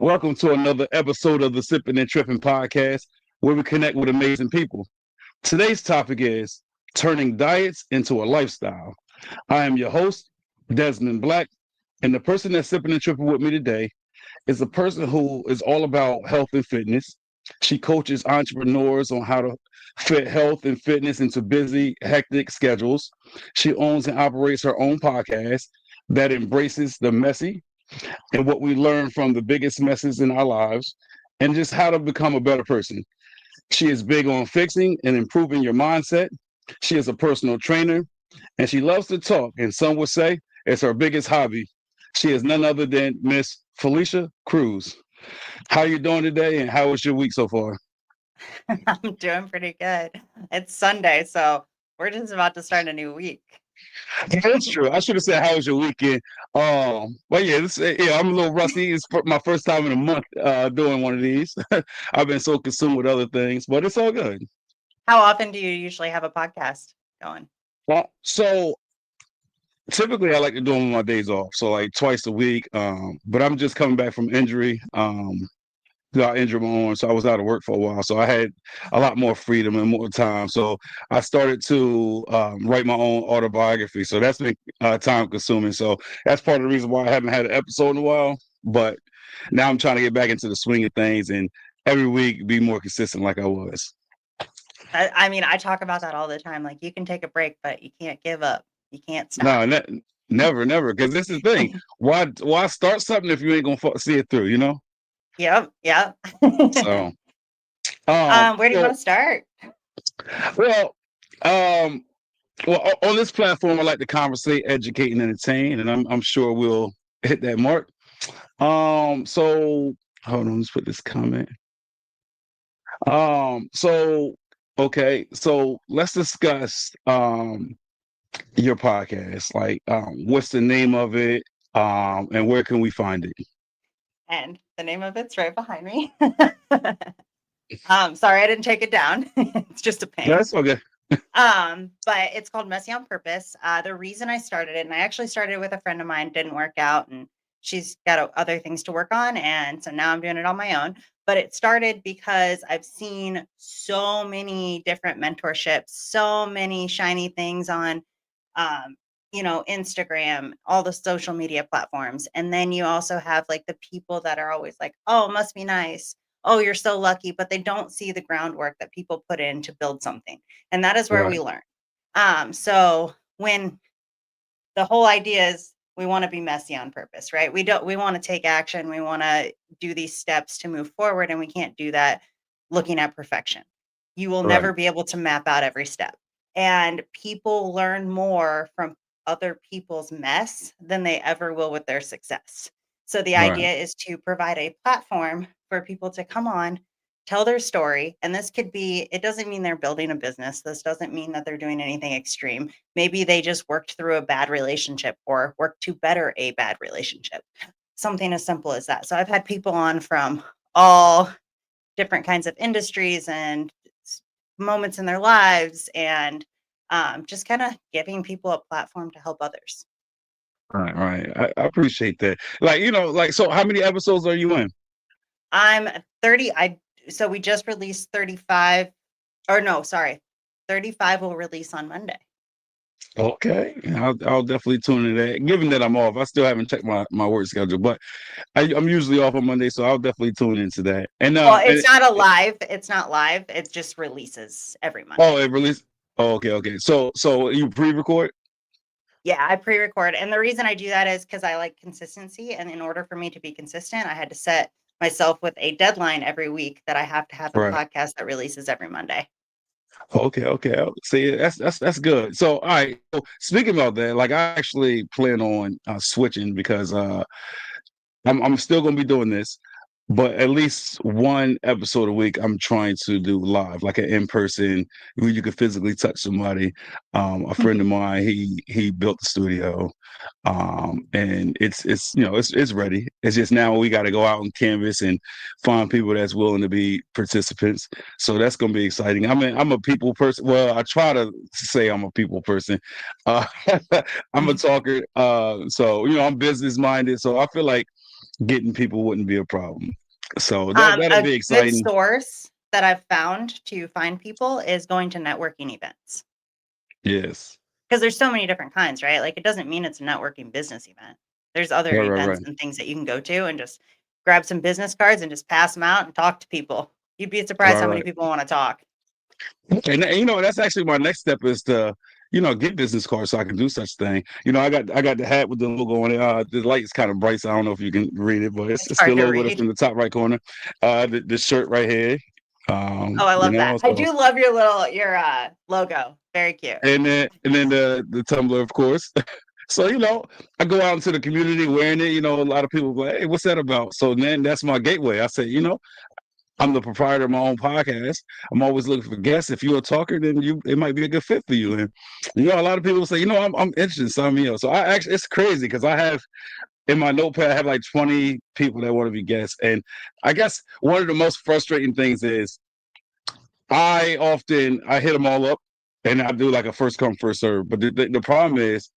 Welcome to another episode of the Sipping and Tripping podcast, where we connect with amazing people. Today's topic is turning diets into a lifestyle. I am your host, Desmond Black, and the person that's sipping and tripping with me today is a person who is all about health and fitness. She coaches entrepreneurs on how to fit health and fitness into busy, hectic schedules. She owns and operates her own podcast that embraces the messy and what we learn from the biggest messes in our lives and just how to become a better person. She is big on fixing and improving your mindset. She is a personal trainer and she loves to talk, and some would say it's her biggest hobby. She is none other than Miss Fylisha Kruse. How are you doing today, and how was your week so far? I'm doing pretty good. It's Sunday, so we're just about to start a new week. Yeah, that's true. I should have said how was your weekend. But yeah, I'm a little rusty. It's my first time in a month doing one of these. I've been so consumed with other things, but it's all good. How often do you usually have a podcast going? So typically I like to do them on my days off, so like twice a week. But I'm just coming back from injury. Got injured my arm, so I was out of work for a while. So I had a lot more freedom and more time. So I started to write my own autobiography. So that's been time consuming. So that's part of the reason why I haven't had an episode in a while. But now I'm trying to get back into the swing of things and every week be more consistent like I was. I mean, I talk about that all the time. Like, you can take a break, but you can't give up. You can't stop. No, never. Because this is the thing. Why start something if you ain't gonna see it through? You know. Yep. So, Where do you want to start? well, um, well, on this platform, I like to conversate, educate, and entertain, and I'm sure we'll hit that mark. So hold on, let's put this comment. So okay, so let's discuss your podcast. Like, what's the name of it? And where can we find it? And the name of it's right behind me. Sorry, I didn't take it down. It's just a pain. That's okay. But it's called Messy on Purpose. The reason I started it, and I actually started it with a friend of mine, didn't work out, and she's got other things to work on, and so now I'm doing it on my own. But it started because I've seen so many different mentorships, so many shiny things on, Instagram, all the social media platforms, and then you also have like the people that are always like, "Oh, it must be nice. Oh, you're so lucky," but they don't see the groundwork that people put in to build something. And that is where we Right, learn. So when the whole idea is we want to be messy on purpose, right? We want to take action. We want to do these steps to move forward. And we can't do that looking at perfection. You will right, never be able to map out every step. And people learn more from other people's mess than they ever will with their success. So the right, idea is to provide a platform for people to come on, tell their story. And this could be, it doesn't mean they're building a business. This doesn't mean that they're doing anything extreme. Maybe they just worked through a bad relationship or worked to better a bad relationship. Something as simple as that. So I've had people on from all different kinds of industries and moments in their lives, and just kind of giving people a platform to help others. right. I appreciate that. Like, like, so how many episodes are you in? I'm 30. So we just released 35, or no, sorry, 35 will release on Monday. Okay, I'll definitely tune into that. Given that I'm off, I still haven't checked my work schedule, but I'm usually off on Monday, so I'll definitely tune into that. And Well, it's not a live. It's not live. It just releases every oh, Monday. it released. Oh, okay. So you pre-record? Yeah, I pre-record. And the reason I do that is because I like consistency. And in order for me to be consistent, I had to set myself with a deadline every week that I have to have a Right. podcast that releases every Monday. Okay. See, that's good. So, all right. So, speaking about that, like, I actually plan on switching because I'm still gonna be doing this, but at least one episode a week I'm trying to do live, like an in person where you can physically touch somebody. A friend of mine, he built the studio, and it's ready. It's just now we got to go out and canvas and find people that's willing to be participants. So that's gonna be exciting. I mean, I'm a people person. Well, I try to say I'm a people person. Uh, I'm a talker. So I'm business minded. So I feel like getting people wouldn't be a problem. So that'll A be good exciting. source that I've found to find people is going to networking events. Yes. Because there's so many different kinds, right? Like, it doesn't mean it's a networking business event. There's other Right, right, events right. and things that you can go to and just grab some business cards and just pass them out and talk to people. You'd be surprised Right, how many right. people want to talk. And that's actually my next step is to, get business cards so I can do such thing. I got the hat with the logo on it. The light's kind of bright, so I don't know if you can read it, but it's, It's it's the hard to logo that's read. in the top right corner. The shirt right here. Oh, I love that. I So do love your logo. Very cute. and then the tumbler, of course. So, I go out into the community wearing it. A lot of people go, "Hey, what's that about?" So then that's my gateway. I say, I'm the proprietor of my own podcast. I'm always looking for guests. If you're a talker, then it might be a good fit for you. And a lot of people say, I'm interested in sign me up. So I actually, it's crazy because I have in my notepad, I have like 20 people that want to be guests. And I guess one of the most frustrating things is I hit them all up and I do like a first come first serve. But the problem is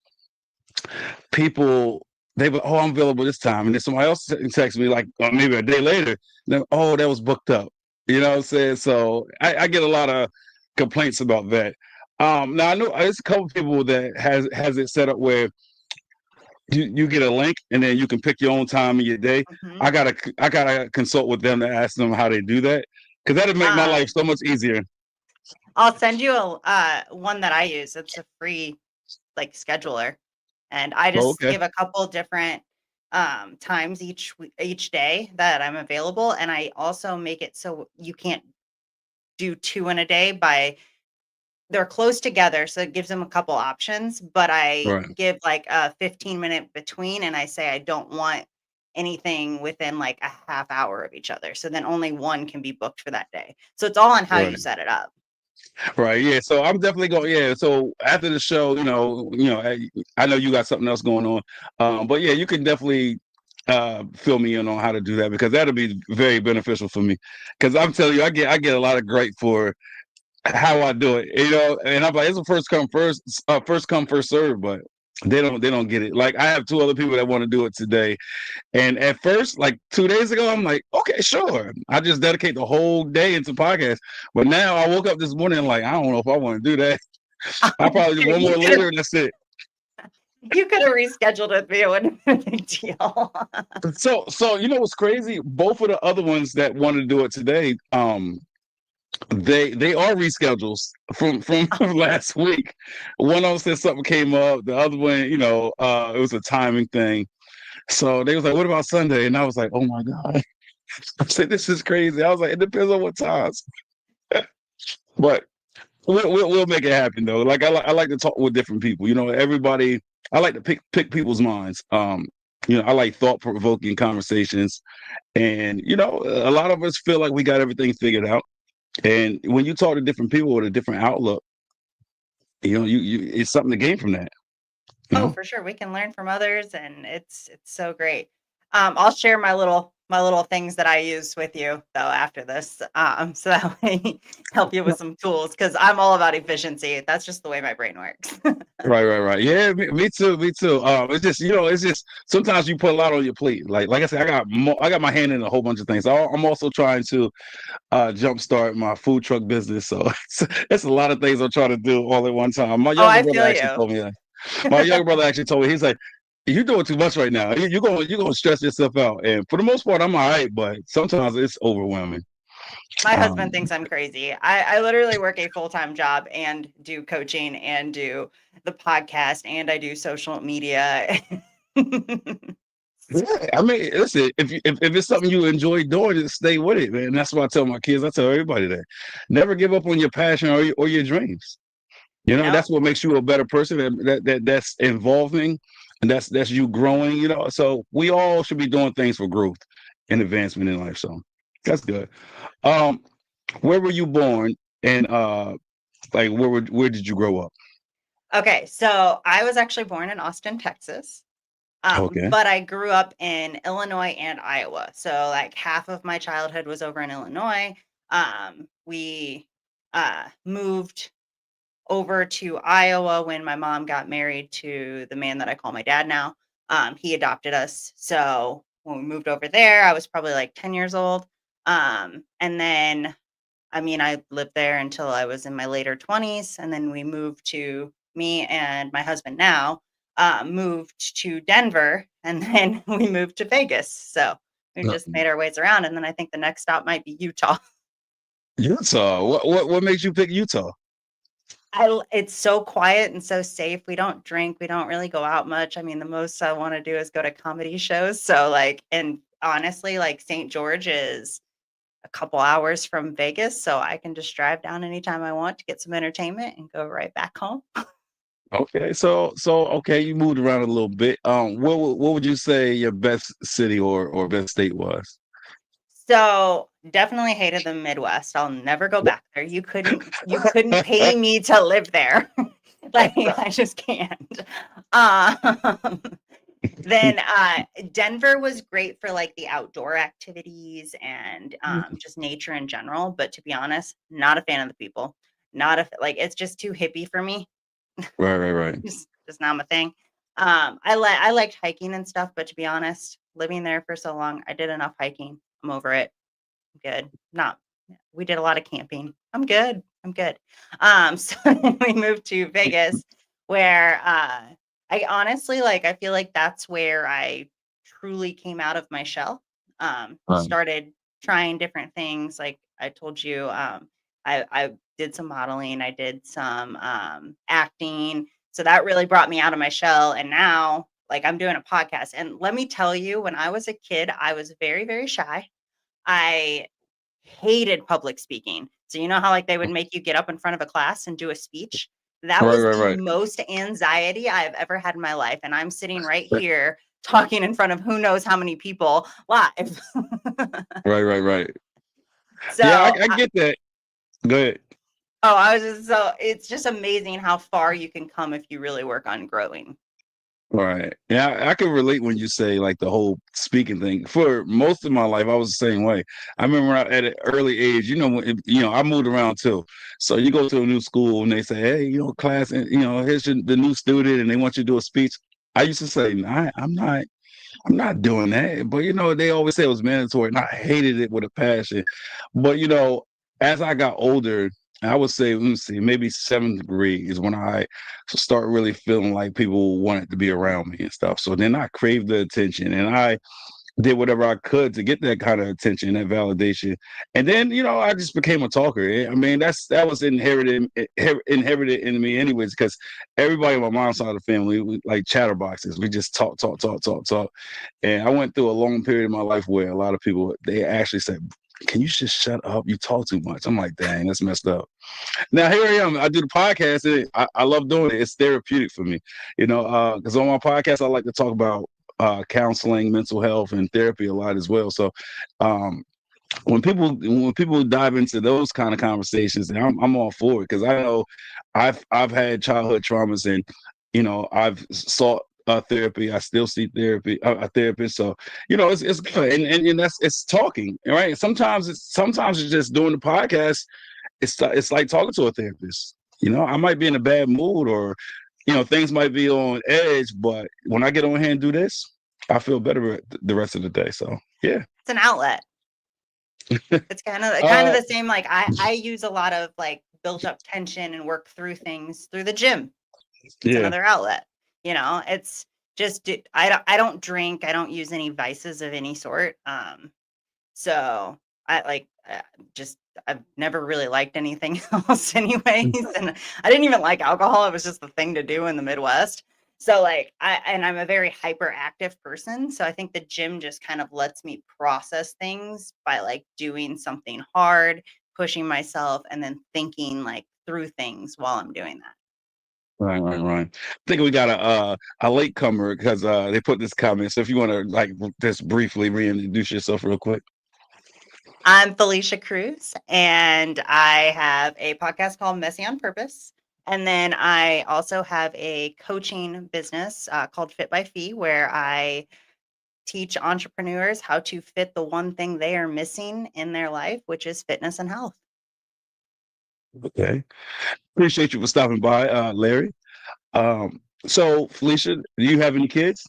people they were, oh, I'm available this time, and then somebody else texts me like maybe a day later, then oh, that was booked up. You know what I'm saying? So I get a lot of complaints about that. Now I know there's a couple people that has it set up where you get a link and then you can pick your own time of your day. Mhm. I gotta consult with them to ask them how they do that because that'll make my life so much easier. I'll send you one that I use. It's a free like scheduler, and I Oh, just okay, give a couple different times each day that I'm available, and I also make it so you can't do two in a day by they're close together, so it gives them a couple options, but I right, give like a 15-minute between, and I say I don't want anything within like a half hour of each other. So then only one can be booked for that day. So it's all on how you right. set it up. Right. Yeah. So I'm definitely going. Yeah. So after the show, I know you got something else going on. But yeah, you can definitely fill me in on how to do that because that'll be very beneficial for me. Because I'm telling you, I get a lot of gripe for how I do it. And I'm like, it's a first come first serve, but they don't get it. Like I have two other people that want to do it today, and at first, like 2 days ago, I'm like, okay, sure. I just dedicate the whole day into podcast. But now I woke up this morning like, I don't know if I want to do that. I'll probably do one more later and that's it. You could have rescheduled with me. It wouldn't have been a big deal. So what's crazy? Both of the other ones that want to do it today, they are reschedules from last week. One of them said something came up. The other one, it was a timing thing. So they was like, "What about Sunday?" And I was like, "Oh my god!" I said, "This is crazy." I was like, "It depends on what times." But we'll make it happen though. Like I like to talk with different people. Everybody. I like to pick people's minds. I like thought provoking conversations, and a lot of us feel like we got everything figured out. And when you talk to different people with a different outlook, you it's something to gain from that. You Oh, know. for sure. We can learn from others, and it's so great. I'll share my little things that I use with you though after this, so that way help you with some tools because I'm all about efficiency. That's just the way my brain works. Right, right, right. Yeah, me too, me too. It's just sometimes you put a lot on your plate. Like I said, I got my hand in a whole bunch of things. I'm also trying to jumpstart my food truck business. So it's a lot of things I'm trying to do all at one time. My Oh, younger I brother feel actually you. told me that. My younger brother actually told me, he's like, "You're doing too much right now. You're gonna stress yourself out." And for the most part, I'm all right, but sometimes it's overwhelming. My Um, husband thinks I'm crazy. I literally work a full-time job and do coaching and do the podcast and I do social media. yeah, I mean, listen, if it's something you enjoy doing, just stay with it, man. That's what I tell my kids. I tell everybody that. Never give up on your passion or your dreams. Yep. That's what makes you a better person. That's involving, and that's you growing. So we all should be doing things for growth and advancement in life. So that's good. Um, where were you born, and like where did you grow up? Okay, so I was actually born in Austin, Texas. Okay. But I grew up in Illinois and Iowa. So like half of my childhood was over in Illinois. We moved over to Iowa when my mom got married to the man that I call my dad now. He adopted us. So when we moved over there, I was probably like 10 years old. And then, I mean, I lived there until I was in my later 20s. And then me and my husband now moved to Denver. And then we moved to Vegas. So we just made our ways around. And then I think the next stop might be Utah. Utah. What makes you pick Utah? It's so quiet and so safe. We don't drink. We don't really go out much. I mean, the most I want to do is go to comedy shows. So like, and honestly, like St. George is a couple hours from Vegas, so I can just drive down anytime I want to get some entertainment and go right back home. Okay, so okay, you moved around a little bit. What would you say your best city or best state was? So definitely hated the Midwest. I'll never go back there. You couldn't pay me to live there. Like I just can't. Um, then Denver was great for like the outdoor activities and just nature in general. But to be honest, not a fan of the people. Not a like it's just too hippie for me. Right. Just not my thing. I liked hiking and stuff, but to be honest, living there for so long, I did enough hiking. I'm over it. I'm good. Not We did a lot of camping. I'm good. I'm good. So then we moved to Vegas where I honestly like I feel like that's where I truly came out of my shell. Right. Started trying different things. Like I told you, I did some modeling, I did some acting. So that really brought me out of my shell. And now like I'm doing a podcast. And let me tell you, when I was a kid, I was very, very shy. I hated public speaking. So you know how like they would make you get up in front of a class and do a speech? That was the Right. most anxiety I have ever had in my life. And I'm sitting right here talking in front of who knows how many people live. Right. Yeah, So I get that. Go ahead. I was just it's just amazing how far you can come if you really work on growing. Right. Yeah, I can relate when you say like the whole speaking thing. For most of my life, I was the same way. I remember at an early age, I moved around too. So you go to a new school and they say, hey, class, and here's the new student, and they want you to do a speech. I used to say, nah, I'm not doing that. But they always say it was mandatory, and I hated it with a passion. But as I got older, I would say, let me see, maybe seventh grade is when I start really feeling like people wanted to be around me and stuff. So then I craved the attention, and I did whatever I could to get that kind of attention, that validation. And then, I just became a talker. I mean, that was inherited in me anyways, because everybody on my mom's side of the family, we like chatterboxes. We just talk. And I went through a long period of my life where a lot of people, they actually said, can you just shut up? You talk too much. I'm like, dang, that's messed up. Now here I am. I do the podcast, and I love doing it. It's therapeutic for me, because on my podcast I like to talk about counseling, mental health, and therapy a lot as well. So um, when people dive into those kind of conversations, and I'm all for it because I know I've had childhood traumas, and I've sought therapy. I still see a therapist. So it's good, and that's it's talking, right? Sometimes it's just doing the podcast. It's like talking to a therapist. I might be in a bad mood, or things might be on edge, but when I get on here and do this, I feel better the rest of the day. So yeah. It's an outlet. It's kind of uh the same. Like I use a lot of like built up tension and work through things through the gym. It's yeah. another outlet. It's just I don't drink. I don't use any vices of any sort. So I like just I've never really liked anything else anyways. And I didn't even like alcohol. It was just the thing to do in the Midwest. So like I'm a very hyperactive person. So I think the gym just kind of lets me process things by like doing something hard, pushing myself, and then thinking like through things while I'm doing that. Right. I think we got a latecomer because they put this comment. So if you want to like just briefly reintroduce yourself real quick. I'm Fylisha Kruse, and I have a podcast called Messy on Purpose. And then I also have a coaching business called Fit by Fee, where I teach entrepreneurs how to fit the one thing they are missing in their life, which is fitness and health. Okay. Appreciate you for stopping by, Larry. So Felicia, do you have any kids?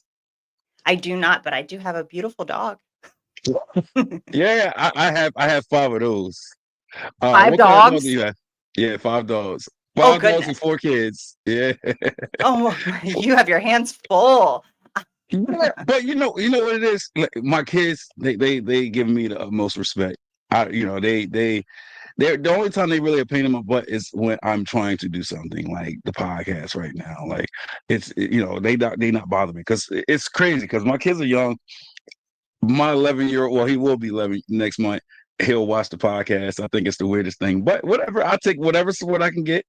I do not, but I do have a beautiful dog. Yeah, I have five of those. Five What kind of dog do dogs? you have? Yeah, five dogs. Oh, 5 dogs and goodness. 4 kids. Yeah. Oh, you have your hands full. Yeah, but you know what it is. Like, my kids, they give me the utmost respect. They're the only time they really are pain in my butt is when I'm trying to do something like the podcast right now. Like they not bother me because it's crazy because my kids are young. My 11-year-old, well, he will be 11 next month. He'll watch the podcast. I think it's the weirdest thing, but whatever. I take whatever support I can get.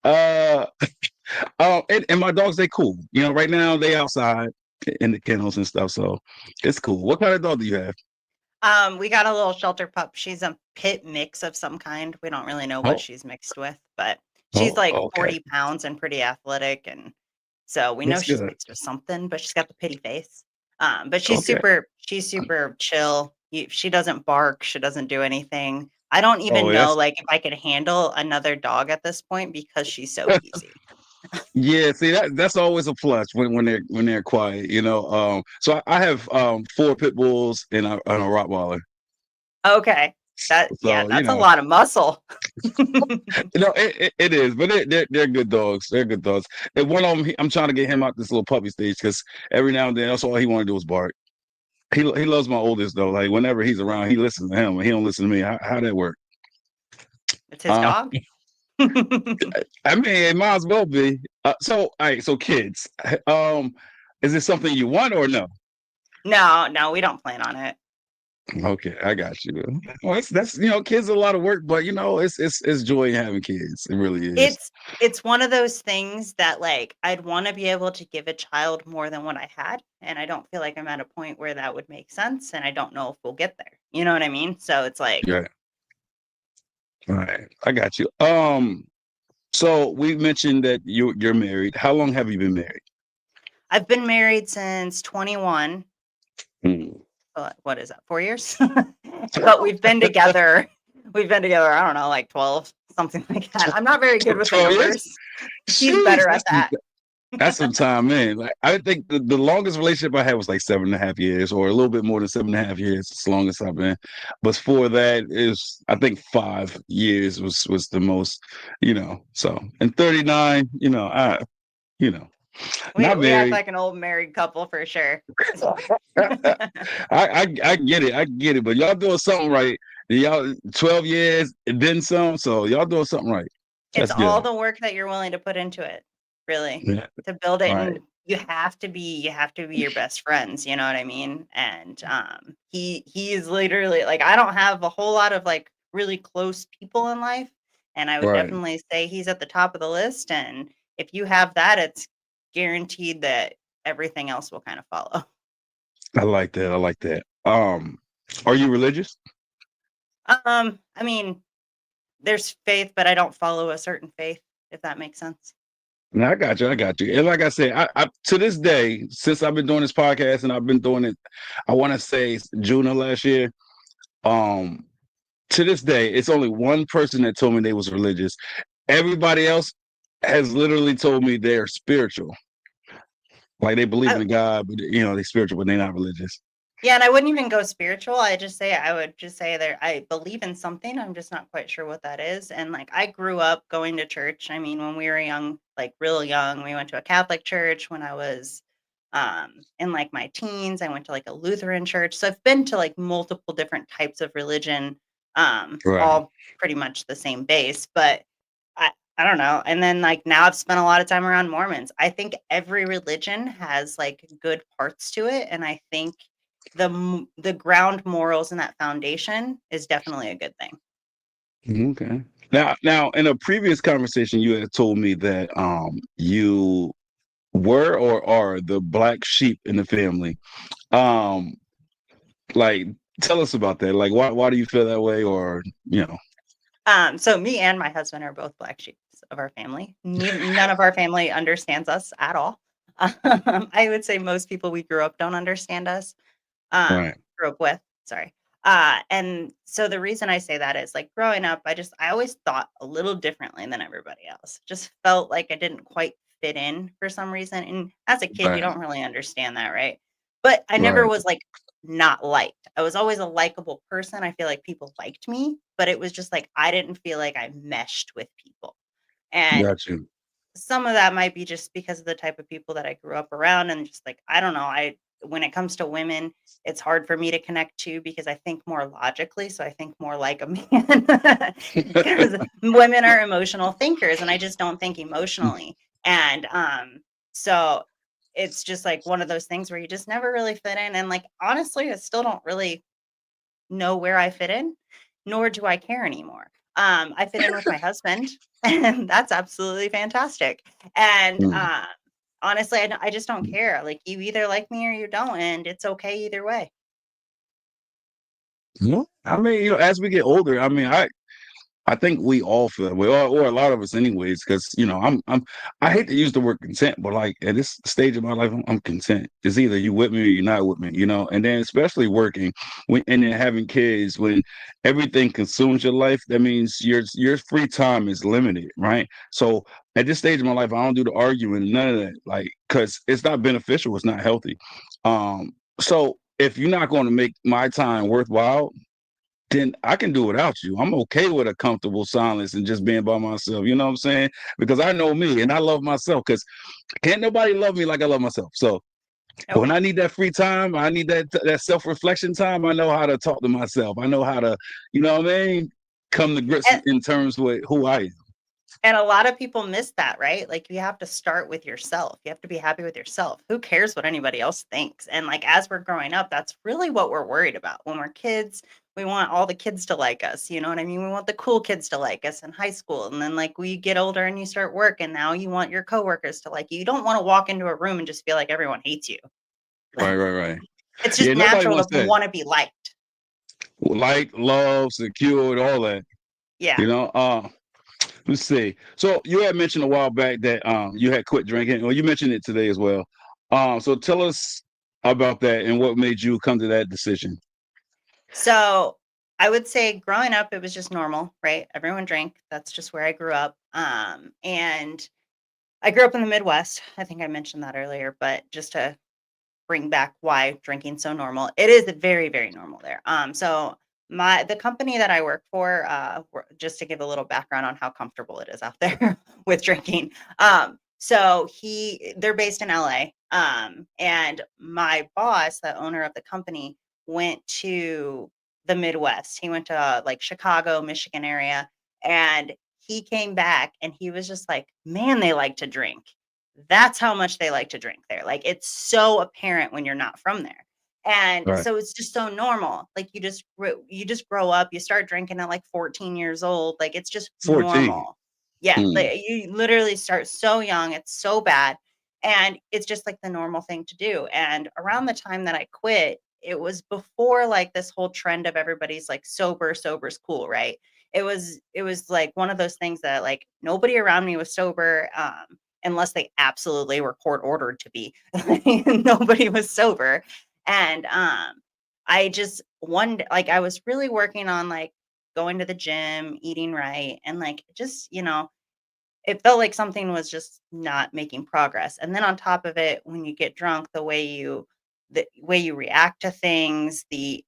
Uh, and my dogs, they cool. Right now they outside in the kennels and stuff, so it's cool. What kind of dog do you have? We got a little shelter pup. She's a pit mix of some kind. We don't really know what Oh, she's mixed with, but she's oh, like okay, 40 pounds and pretty athletic. And so we know that's she's good. mixed with something, but she's got the pity face. But Okay. she's super chill. She doesn't bark. She doesn't do anything. I don't Oh, even know that's like if I could handle another dog at this point because she's so easy. yeah. See, that's always a plus when they're quiet. So I have four pit bulls and a Rottweiler. Okay. Yeah, So that's a lot of muscle. it is, but they're good dogs. They're good dogs. And one of them, I'm trying to get him out this little puppy stage because every now and then, that's all he want to do is bark. He loves my oldest though. Like whenever he's around, he listens to him, and he don't listen to me. How that work? It's his Uh, dog. I mean, it might as well be. So, all right. So, kids, um, is this something you want or no? No, we don't plan on it. Okay, I got you. Well, that's kids are a lot of work, but it's joy in having kids. It really is. It's one of those things that, like, I'd wanna be able to give a child more than what I had, and I don't feel like I'm at a point where that would make sense, and I don't know if we'll get there. You know what I mean? So it's like Yeah. All right, I got you. So we mentioned that you're married. How long have you been married? I've been married since 21. Hmm. What is that, 4 years? But we've been together, I don't know, like 12, something like that. I'm not very good with the 12 years? numbers. He's Jeez, better at that. that's some time, man. Like I think the longest relationship I had was like 7.5 years, or a little bit more than 7.5 years. It's the longest I've been. But for that is, I think 5 years was the most. So and 39. You know, We not we act married. like an old married couple for sure. I get it. I get it. But y'all doing something right. Y'all 12 years and then some. So y'all doing something right. It's That's all good. the work that you're willing to put into it, really, Yeah. to build it, Right. and you have to be your best friends, you know what I mean? And, he is literally like, I don't have a whole lot of, like, really close people in life, and I would Right. definitely say he's at the top of the list, and if you have that, it's guaranteed that everything else will kinda follow. I like that. I like that. Are you religious? I mean, there's faith, but I don't follow a certain faith, if that makes sense. No, I got you. I got you. And like I said, I to this day, since I've been doing this podcast and I've been doing it, I want to say June of last year. Um, to this day, it's only one person that told me they was religious. Everybody else has literally told me they're spiritual. Like they believe I in God, but they're spiritual, but they're not religious. Yeah, and I wouldn't even go spiritual. I would just say that I believe in something. I'm just not quite sure what that is. And like I grew up going to church. I mean, when we were young, like real young, we went to a Catholic church. When I was in like my teens, I went to like a Lutheran church. So I've been to like multiple different types of religion, Right. all pretty much the same base, but I don't know. And then like now I've spent a lot of time around Mormons. I think every religion has like good parts to it, and I think the ground morals and that foundation is definitely a good thing. Okay. Now, in a previous conversation, you had told me that you were or are the black sheep in the family. Um, like, tell us about that. Like, why do you feel that way? Or So me and my husband are both black sheep of our family. None of our family understands us at all. I would say most people we grew up don't understand us. right, Grew up with, sorry. And so the reason I say that is like growing up, I always thought a little differently than everybody else. Just felt like I didn't quite fit in for some reason. And as a kid, you right, don't really understand that, right? but I never Right. was like not liked. I was always a likable person. I feel like people liked me, but it was just like I didn't feel like I meshed with people. And Got you. some of that might be just because of the type of people that I grew up around, and just like I don't know, I when it comes to women, it's hard for me to connect to because I think more logically, so I think more like a man because women are emotional thinkers and I just don't think emotionally. And so it's just like one of those things where you just never really fit in, and like honestly, I still don't really know where I fit in, nor do I care anymore. I fit in with my husband, and that's absolutely fantastic. And Mm. honestly, I just don't care. Like, you either like me or you don't, and it's okay either way. Yeah. I mean, as we get older, I mean, I think we all feel that way, or a lot of us, anyways. Because I hate to use the word content, but like at this stage of my life, I'm content. It's either you with me or you're not with me, And then especially working, and then having kids, when everything consumes your life, that means your free time is limited, right? So at this stage of my life, I don't do the arguing, none of that, like because it's not beneficial, it's not healthy. So if you're not going to make my time worthwhile, then I can do without you. I'm okay with a comfortable silence and just being by myself. You know what I'm saying? Because I know me and I love myself. Because can't nobody love me like I love myself. So Nope. when I need that free time, I need that self reflection time. I know how to talk to myself. I know how to, what I mean, come to grips And in terms with who I am. And a lot of people miss that, right? Like, you have to start with yourself. You have to be happy with yourself. Who cares what anybody else thinks? And like, as we're growing up, that's really what we're worried about. When we're kids, we want all the kids to like us. You know what I mean? We want the cool kids to like us in high school. And then like we get older and you start work, and now you want your coworkers to like you. You don't want to walk into a room and just feel like everyone hates you. Right, right, right. It's Yeah, just nobody natural wants to that. want to be liked. Like, love, secured, all that. Yeah. You know, let's see. So you had mentioned a while back that you had quit drinking, or you mentioned it today as well. So tell us about that and what made you come to that decision. So I would say growing up, it was just normal, right? Everyone drank. That's just where I grew up. And I grew up in the Midwest. I think I mentioned that earlier, but just to bring back why drinking's so normal, it is very, very normal there. So the company that I work for, just to give a little background on how comfortable it is out there with drinking. So they're based in LA. And my boss, the owner of the company, went to the Midwest. He went to like Chicago, Michigan area, and he came back and he was just like, man, they like to drink. That's how much they like to drink there. Like, it's so apparent when you're not from there. And Right. so it's just so normal. Like, you just grow up, you start drinking at like 14 years old. Like, it's just 14. normal. Yeah, Mm, like you literally start so young, it's so bad. And it's just like the normal thing to do. And around the time that I quit, it was before like this whole trend of everybody's like sober's cool, right? It was like one of those things that like nobody around me was sober. Unless they absolutely were court ordered to be. Nobody was sober. And I just like I was really working on like going to the gym, eating right, and like just, it felt like something was just not making progress. And then on top of it, when you get drunk, the way you react to things, the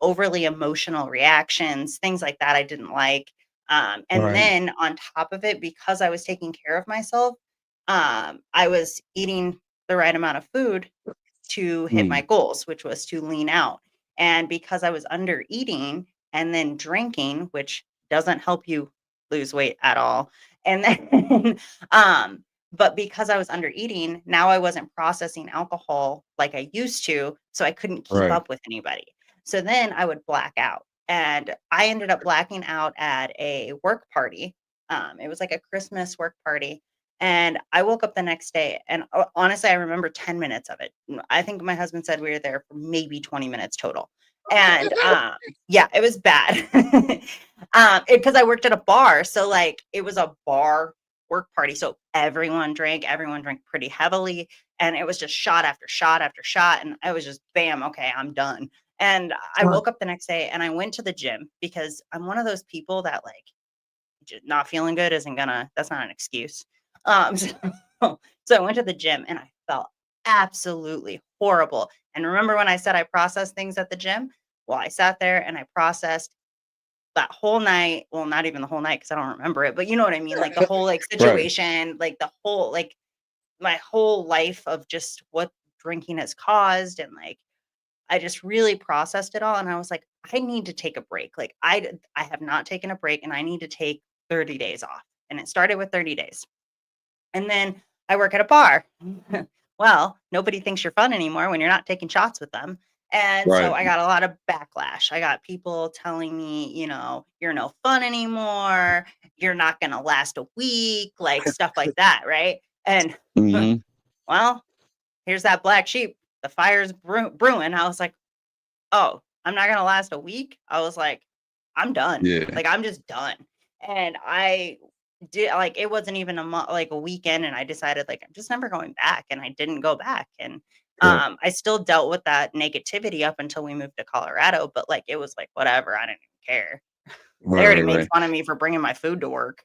overly emotional reactions, things like that I didn't like. And right. then on top of it, because I was taking care of myself, I was eating the right amount of food to hit my Mm, goals, which was to lean out. And because I was under eating and then drinking, which doesn't help you lose weight at all. And then, but because I was under eating, now I wasn't processing alcohol like I used to. So I couldn't keep right. up with anybody. So then I would black out. And I ended up blacking out at a work party. It was like a Christmas work party. And I woke up the next day, and honestly, I remember 10 minutes of it. I think my husband said we were there for maybe 20 minutes total. And yeah, it was bad. Because I worked at a bar. So, like, it was a bar work party. So everyone drank pretty heavily. And it was just shot after shot after shot. And I was just, bam, okay, I'm done. And I Huh. woke up the next day and I went to the gym because I'm one of those people that, like, not feeling good isn't gonna, that's not an excuse. So, so I went to the gym and I felt absolutely horrible. And remember when I said I processed things at the gym? Well, I sat there and I processed that whole night. Well, not even the whole night because I don't remember it, but you know what I mean? Like the whole like Right. situation, like the whole like my whole life of just what drinking has caused, and like I just really processed it all, and I was like, I need to take a break. Like I have not taken a break, and I need to take 30 days off. And it started with 30 days. And then I work at a bar. Well, nobody thinks you're fun anymore when you're not taking shots with them. And so Right. I got a lot of backlash. I got people telling me, you're no fun anymore. You're not going to last a week, like stuff like that. Right. And Hmm. well, here's that black sheep. The fire's brewing. I was like, oh, I'm not going to last a week. I was like, I'm done. Yeah. Like, I'm just done. And I did, like, it wasn't even like a weekend. And I decided, like, I'm just never going back. And I didn't go back. And Yeah. I still dealt with that negativity up until we moved to Colorado. But like, it was like, whatever. I didn't even care. They Right. already Right. made Right. fun of me for bringing my food to work.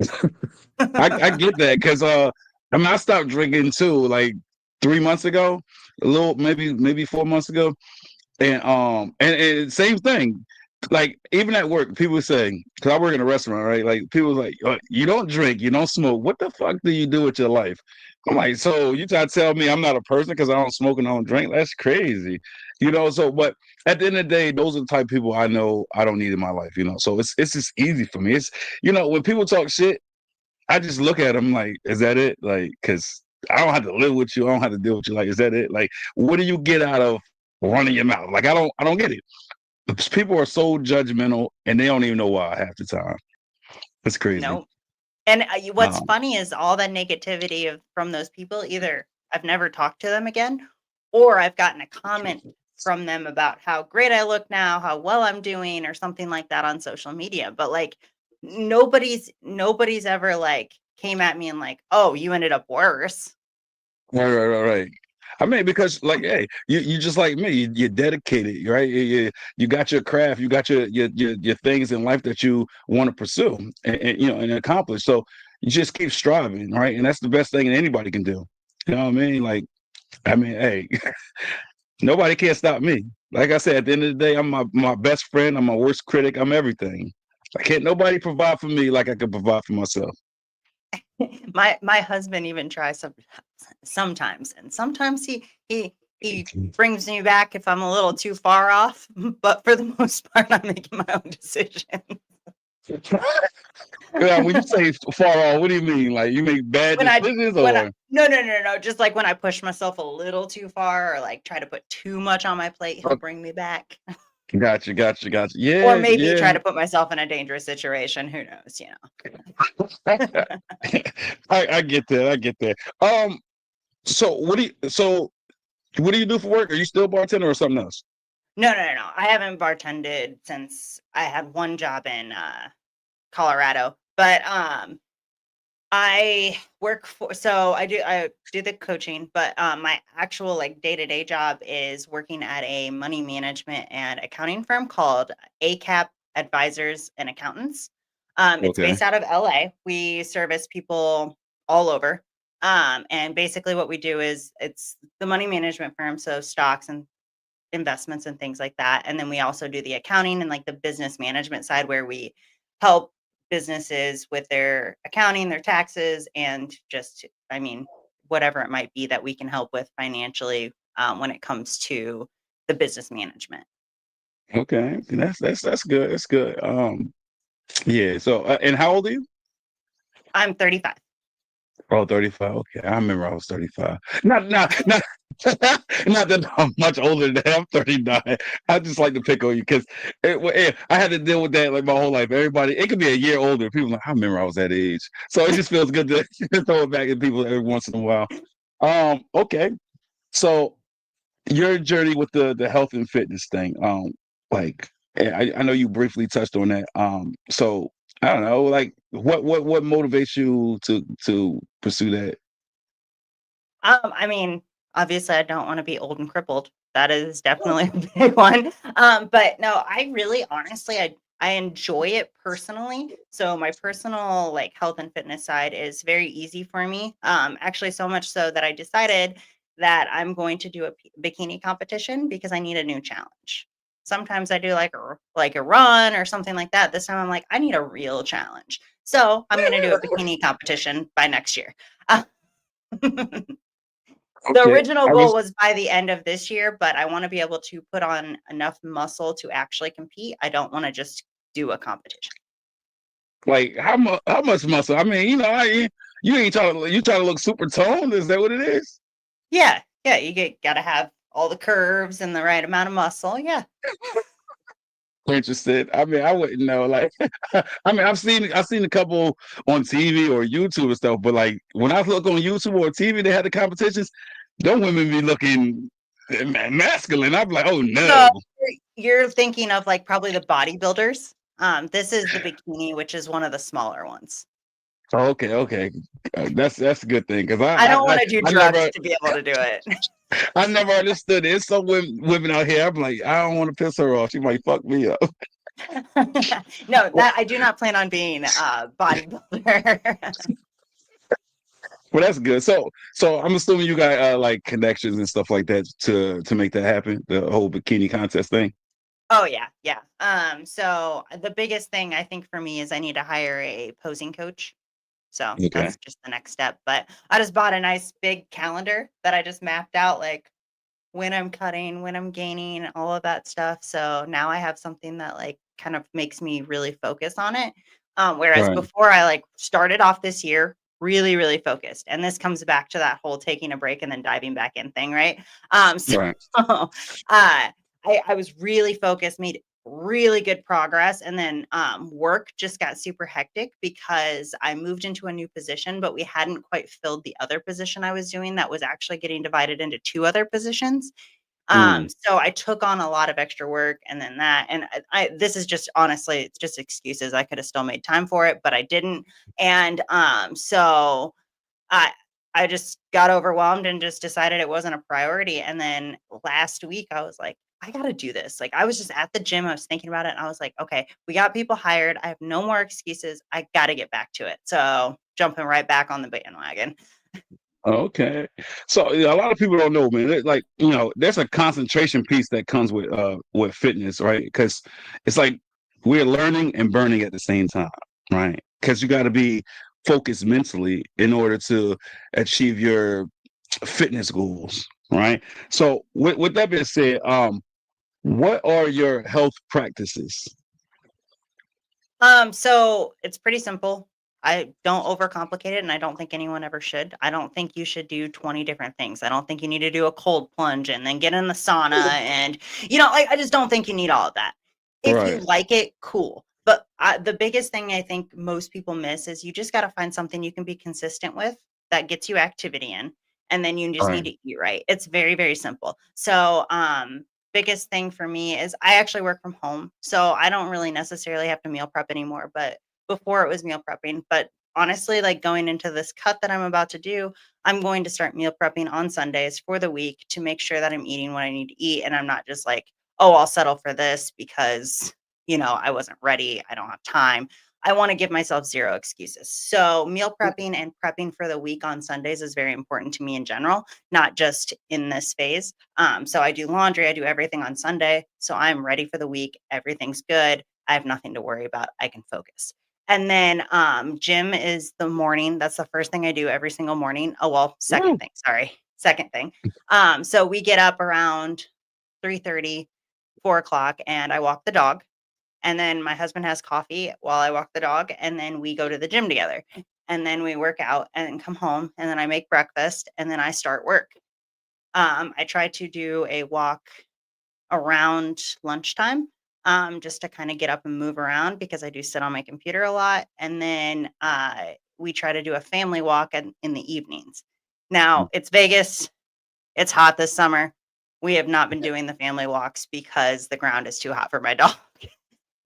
I get that because I mean I stopped drinking too like 3 months ago, a little maybe 4 months ago, and same thing. Like even at work, people say because I work in a restaurant, right? Like people like you don't drink, you don't smoke. What the fuck do you do with your life? I'm like, so you try to tell me I'm not a person because I don't smoke and I don't drink? That's crazy, you know. So, but at the end of the day, those are the type of people I know I don't need in my life, you know. So it's just easy for me. It's when people talk shit. I just look at them like, is that it? Like, because I don't have to live with you. I don't have to deal with you. Like, is that it? Like, what do you get out of running your mouth? Like, I don't get it. People are so judgmental, and they don't even know why half the time. It's crazy. No. And what's Um, funny is all that negativity from those people, either I've never talked to them again, or I've gotten a comment from them about how great I look now, how well I'm doing, or something like that on social media. But like nobody's ever like came at me and like, oh, you ended up worse. right. I mean, because like, hey, you just like me. You're dedicated, right? You got your craft. You got your things in life that you want to pursue and accomplish. So you just keep striving, right? And that's the best thing that anybody can do. You know what I mean? Like, I mean, hey, nobody can stop me. Like I said, at the end of the day, I'm my best friend. I'm my worst critic. I'm everything. I can't nobody provide for me like I can provide for myself. My husband even tries sometimes, and sometimes he brings me back if I'm a little too far off. But for the most part, I'm making my own decision. Yeah, when you say far off, what do you mean? Like you make bad decisions When I or no, just like when I push myself a little too far or like try to put too much on my plate, he'll oh, bring me back. gotcha. Or Yeah, maybe yeah. try to put myself in a dangerous situation. Who knows, I get that. I get that. So what do you do for work? Are you still bartender or something else? No. I haven't bartended since I had one job in Colorado. But I work for so I do the coaching, but my actual like day-to-day job is working at a money management and accounting firm called ACAP Advisors and Accountants. It's Okay. based out of LA. We service people all over. And basically what we do is it's the money management firm, so stocks and investments and things like that. And then we also do the accounting and like the business management side where we help businesses with their accounting, their taxes, and just, I mean, whatever it might be that we can help with financially when it comes to the business management. Okay. That's good. That's good. Yeah. So and how old are you? I'm 35. Oh, 35. Okay. I remember I was 35. Not not that I'm much older than that. I'm 39. I just like to pick on you because I had to deal with that like my whole life. Everybody, it could be a year older. People are like, I remember I was that age. So it just feels good to throw it back at people every once in a while. Okay. So your journey with the health and fitness thing, like I know you briefly touched on that. So I don't know, like what motivates you to pursue that? I mean, obviously, I don't want to be old and crippled. That is definitely a big one. But no, I really, honestly, I enjoy it personally. So my personal like health and fitness side is very easy for me. Actually, so much so that I decided that I'm going to do a bikini competition because I need a new challenge. Sometimes I do like a run or something like that. This time I'm like, I need a real challenge. So I'm going to do a bikini competition by next year. The Okay. original I goal was was by the end of this year, but I want to be able to put on enough muscle to actually compete. I don't want to just do a competition. like, how much muscle? I mean, you ain't you trying to look super toned. Is that what it is? Yeah, yeah, gotta have all the curves and the right amount of muscle. Yeah. Interested. I mean, I wouldn't know. Like, I mean, I've seen a couple on TV or YouTube and stuff, but like when I look on YouTube or TV, they had the competitions. Don't women be looking masculine? I'm like, oh So no. you're thinking of like probably the bodybuilders. This is the bikini, which is one of the smaller ones. Oh, okay, okay. That's a good thing because I don't want to do I drugs never to be able to do it. I never understood it. There's some women out here. I'm like, I don't want to piss her off. She might fuck me up. No, Well, that I do not plan on being a bodybuilder. well, that's good. So I'm assuming you got like connections and stuff like that to make that happen. The whole bikini contest thing. Oh yeah, yeah. So the biggest thing I think for me is I need to hire a posing coach. So Okay. that's just the next step. But I just bought a nice big calendar that I just mapped out like when I'm cutting, when I'm gaining, all of that stuff. So now I have something that like kind of makes me really focus on it. Whereas Right. before I like started off this year really, really focused. And this comes back to that whole taking a break and then diving back in thing, right? So Right. I was really focused, made really good progress. And then work just got super hectic because I moved into a new position, but we hadn't quite filled the other position I was doing that was actually getting divided into two other positions. Mm. So I took on a lot of extra work and then that, and this is just honestly, it's just excuses. I could have still made time for it, but I didn't. And so I I just got overwhelmed and just decided it wasn't a priority. And then last week I was like, I got to do this. Like I was just at the gym, I was thinking about it and I was like, okay, we got people hired. I have no more excuses. I got to get back to it. So jumping right back on the bandwagon. Okay. So yeah, a lot of people don't know, man. Like, there's a concentration piece that comes with fitness, right? Because it's like we're learning and burning at the same time, right? Because you got to be focused mentally in order to achieve your fitness goals, right? So with that being said, what are your health practices? So it's pretty simple. I don't overcomplicate it, and I don't think anyone ever should. I don't think you should do 20 different things. I don't think you need to do a cold plunge and then get in the sauna and, like, I just don't think you need all of that. If you Right, like it, cool. But the biggest thing I think most people miss is you just got to find something you can be consistent with that gets you activity in, and then you just need right, to eat right. It's very, very simple. So, biggest thing for me is I actually work from home, so I don't really necessarily have to meal prep anymore, but before it was meal prepping. But honestly, like going into this cut that I'm about to do, I'm going to start meal prepping on Sundays for the week to make sure that I'm eating what I need to eat and I'm not just like, "Oh, I'll settle for this because, I wasn't ready, I don't have time." I want to give myself zero excuses. So, meal prepping and prepping for the week on Sundays is very important to me in general, not just in this phase. So I do laundry, I do everything on Sunday. So I'm ready for the week. Everything's good. I have nothing to worry about. I can focus. And then gym is the morning. That's the first thing I do every single morning. Oh, well, second Woo. thing. Sorry. Second thing. So we get up around 3:30, 4 o'clock, and I walk the dog. And then my husband has coffee while I walk the dog. And then we go to the gym together. And then we work out and come home. And then I make breakfast and then I start work. I try to do a walk around lunchtime, just to kind of get up and move around because I do sit on my computer a lot. And then we try to do a family walk in the evenings. Now it's Vegas. It's hot this summer. We have not been doing the family walks because the ground is too hot for my dog.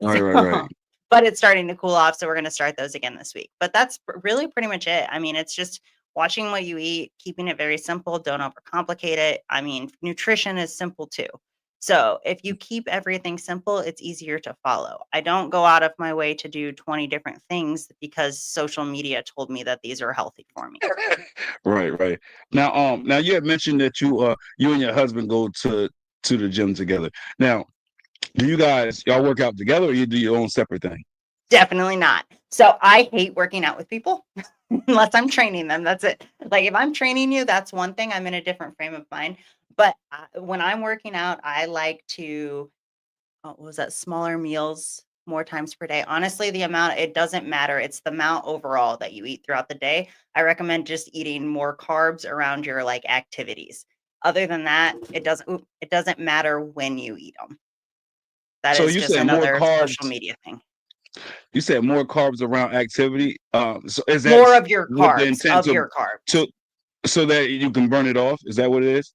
Right, So, right, right. but it's starting to cool off. So we're going to start those again this week. But that's really pretty much it. I mean, it's just watching what you eat, keeping it very simple. Don't overcomplicate it. I mean, nutrition is simple too. So if you keep everything simple, it's easier to follow. I don't go out of my way to do 20 different things because social media told me that these are healthy for me. Right, right. Now you had mentioned that you and your husband go to the gym together. Now, do y'all work out together, or you do your own separate thing? Definitely not. So I hate working out with people unless I'm training them. That's it. Like if I'm training you, that's one thing. I'm in a different frame of mind. But when I'm working out, I like to, what was that? Smaller meals more times per day. Honestly, the amount, it doesn't matter. It's the amount overall that you eat throughout the day. I recommend just eating more carbs around your like activities. Other than that, it doesn't matter when you eat them. That So is you just said more another social carbs. media thing. You said more carbs around activity. So is that More of your with the carbs, intent of your carbs. to so that you can burn it off? Is that what it is?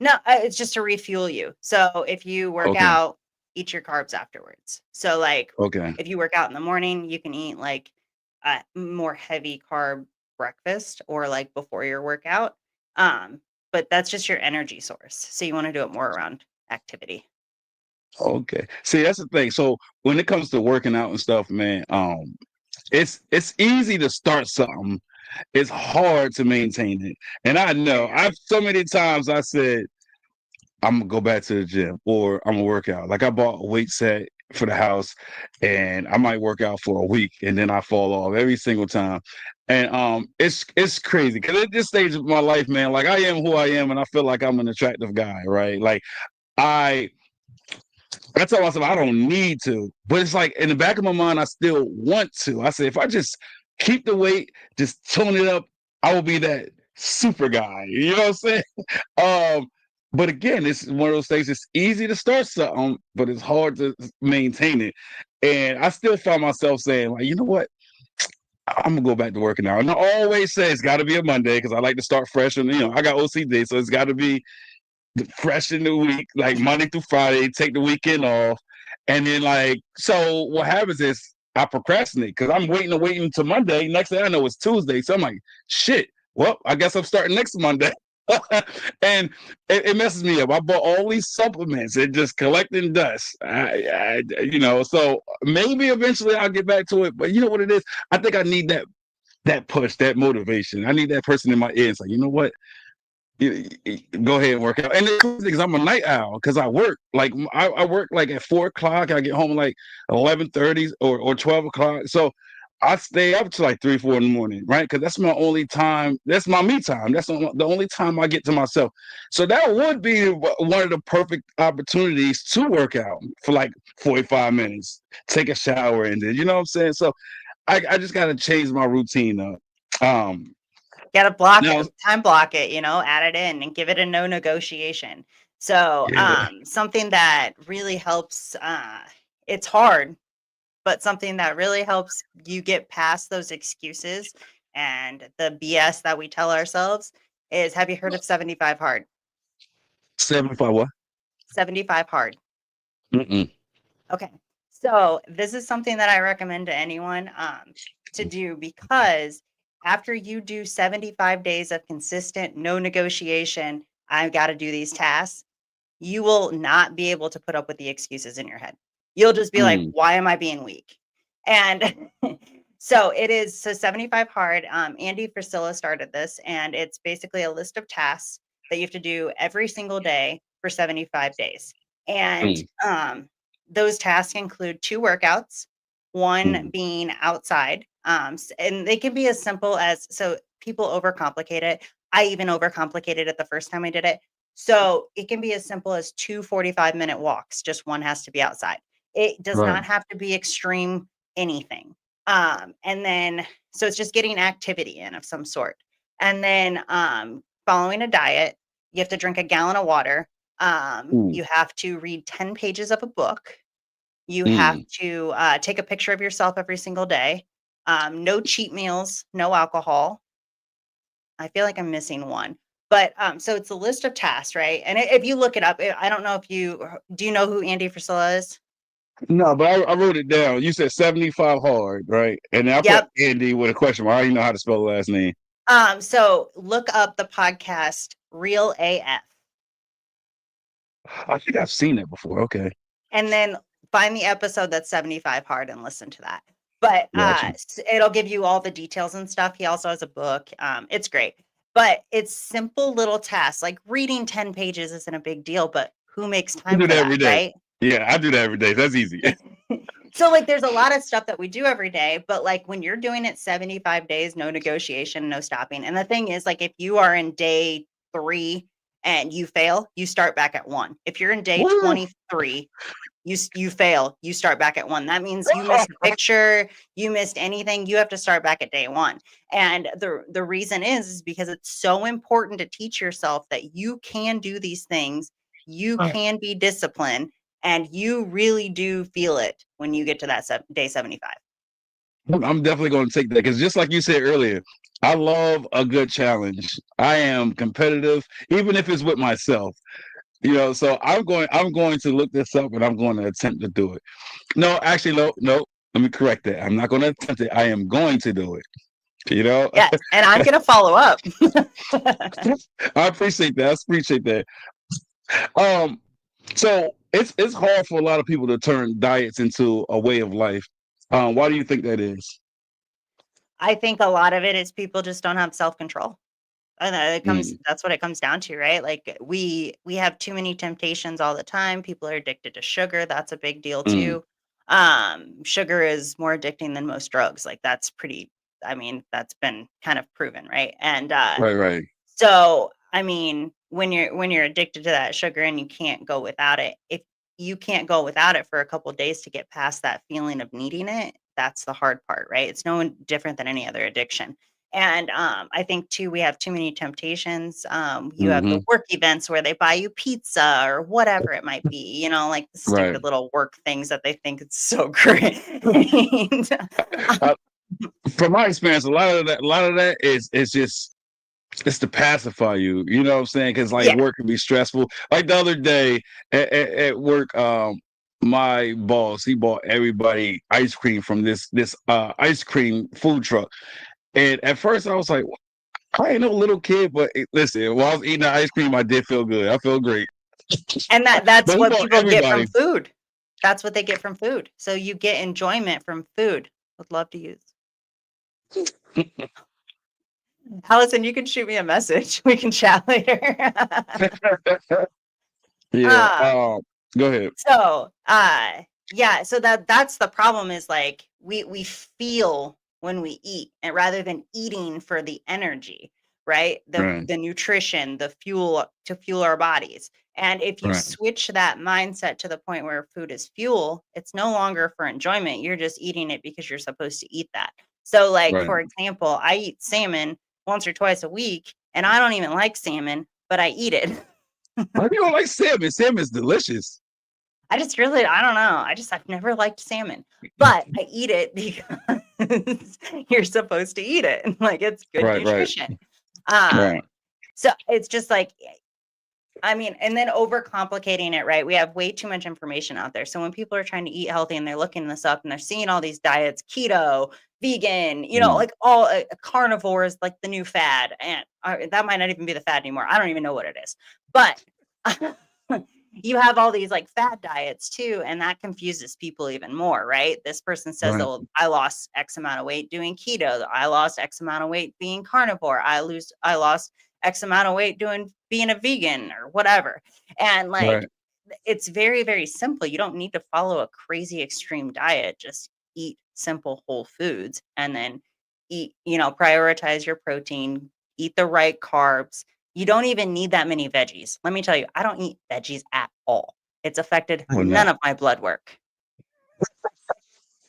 No, it's just to refuel you. So if you work Okay. out, eat your carbs afterwards. So like Okay. if you work out in the morning, you can eat like a more heavy carb breakfast or like before your workout. But that's just your energy source. So you want to do it more around activity. Okay. See, that's the thing. So when it comes to working out and stuff, man, it's easy to start something. It's hard to maintain it. And I know Yeah. I've so many times I said I'm gonna go back to the gym or I'm gonna work out. Like I bought a weight set for the house and I might work out for a week and then I fall off every single time. And it's crazy because at this stage of my life, man, like I am who I am and I feel like I'm an attractive guy, right? Like I I tell myself I don't need to, but it's like in the back of my mind, I still want to. I say if I just keep the weight, just tone it up, I will be that super guy. You know what I'm saying? But again, it's one of those things. It's easy to start something, but it's hard to maintain it. And I still find myself saying, like, you know what? I'm gonna go back to working out. And I always say it's got to be a Monday because I like to start fresh. And I got OCD, so it's got to be fresh in the week, like Monday through Friday, take the weekend off. And then like, so what happens is I procrastinate because I'm waiting until Monday. Next thing I know, it's Tuesday. So I'm like, shit, well, I guess I'm starting next Monday. And it messes me up. I bought all these supplements and just collecting dust. So maybe eventually I'll get back to it. But you know what it is? I think I need that push, that motivation. I need that person in my ear. It's like, you know what? Go ahead and work out. And the cool thing is I'm a night owl because I work. Like I work like at 4 o'clock. I get home like 11:30 or 12 o'clock. So I stay up to like 3, 4 in the morning, right? Because that's my only time. That's my me time. That's the only time I get to myself. So that would be one of the perfect opportunities to work out for like 45 minutes, take a shower, and then you know what I'm saying. So I just got to change my routine up. Gotta block Now, it, time block it, add it in and give it a no negotiation. So yeah. something that really helps, it's hard, but something that really helps you get past those excuses and the BS that we tell ourselves is, have you heard of 75 hard? 75 what? 75 hard. Mm-mm. Okay. So this is something that I recommend to anyone to do because after you do 75 days of consistent, no negotiation, I've got to do these tasks, you will not be able to put up with the excuses in your head. You'll just be like, Mm. why am I being weak? And so 75 hard. Andy Frisilla started this, and it's basically a list of tasks that you have to do every single day for 75 days. And Mm. those tasks include 2 workouts, one Mm. being outside. And they can be as simple as, so people overcomplicate it. I even overcomplicated it the first time I did it. So it can be as simple as 2 45-minute walks. Just one has to be outside. It does Right. not have to be extreme anything. And then, so it's just getting activity in of some sort. And then following a diet, you have to drink a gallon of water. Mm. You have to read 10 pages of a book. You have Mm. to take a picture of yourself every single day. No cheat meals, no alcohol. I feel like I'm missing one. But so it's a list of tasks, right? And if you look it up, I don't know if do you know who Andy Frisella is? No, but I wrote it down. You said 75 hard, right? And then I put Yep. Andy with a question mark. I don't even know how to spell the last name. So look up the podcast Real AF. I think I've seen it before. Okay. And then find the episode that's 75 hard and listen to that. But Gotcha. it'll give you all the details and stuff. He also has a book. It's great. But it's simple little tasks. Like reading 10 pages isn't a big deal, but who makes I time do for that that, every day. right? Yeah, I do that every day. That's easy. So like there's a lot of stuff that we do every day, but like when you're doing it 75 days, no negotiation, no stopping. And the thing is, like, if you are in day 3 and you fail, you start back at 1. If you're in day Woo! 23, you fail, you start back at 1. That means you missed a picture, you missed anything, you have to start back at day 1. And the reason is because it's so important to teach yourself that you can do these things, you can be disciplined, and you really do feel it when you get to that day 75. I'm definitely going to take that because just like you said earlier, I love a good challenge. I am competitive, even if it's with myself. So I'm going to look this up and I'm going to attempt to do it. No, actually, no. Let me correct that. I'm not going to attempt it. I am going to do it. Yes, and I'm going to follow up. I appreciate that. So it's hard for a lot of people to turn diets into a way of life. Why do you think that is? I think a lot of it is people just don't have self-control. And that's what it comes down to, right? Like we have too many temptations all the time. People are addicted to sugar. That's a big deal too. Sugar is more addicting than most drugs. Like that's been kind of proven, right? And Right. so I mean, when you're addicted to that sugar and you can't go without it, if you can't go without it for a couple of days to get past that feeling of needing it, that's the hard part, right? It's no different than any other addiction. And I think too, we have too many temptations. You have the work events where they buy you pizza or whatever it might be, like the Right. stupid little work things that they think it's so great. From my experience, a lot of that is just it's to pacify you. You know what I'm saying? Because like Yeah. work can be stressful. Like the other day at work, my boss, he bought everybody ice cream from this ice cream food truck. And at first I was like, I ain't no little kid, but listen, while I was eating the ice cream, I did feel good. I feel great. And that's But he what bought people get from everybody. food. That's what they get from food. So you get enjoyment from food. Would love to use. Allison, you can shoot me a message. We can chat later. Yeah. Go ahead. So, yeah, so that's the problem is like we feel when we eat, and rather than eating for the energy, right? Right. The nutrition, the fuel to fuel our bodies. And if you Right. switch that mindset to the point where food is fuel, it's no longer for enjoyment. You're just eating it because you're supposed to eat that. So, like, Right. for example, I eat salmon once or twice a week, and I don't even like salmon, but I eat it. Why you don't like salmon? Salmon's delicious. I don't know. I've never liked salmon, but I eat it because you're supposed to eat it. Like it's good Right. nutrition. Right. So it's just like, and then overcomplicating it, right? We have way too much information out there. So when people are trying to eat healthy and they're looking this up and they're seeing all these diets, keto, vegan, like all carnivore is like the new fad. And that might not even be the fad anymore. I don't even know what it is, but you have all these like fad diets too, and that confuses people even more, right? This person says, Right. "Oh, I lost X amount of weight doing keto. I lost X amount of weight being carnivore. I lost X amount of weight being a vegan or whatever." And like, Right. it's very, very simple. You don't need to follow a crazy extreme diet. Just eat simple whole foods and then prioritize your protein, eat the right carbs. You don't even need that many veggies. Let me tell you, I don't eat veggies at all. It's affected Oh, none no. of my blood work.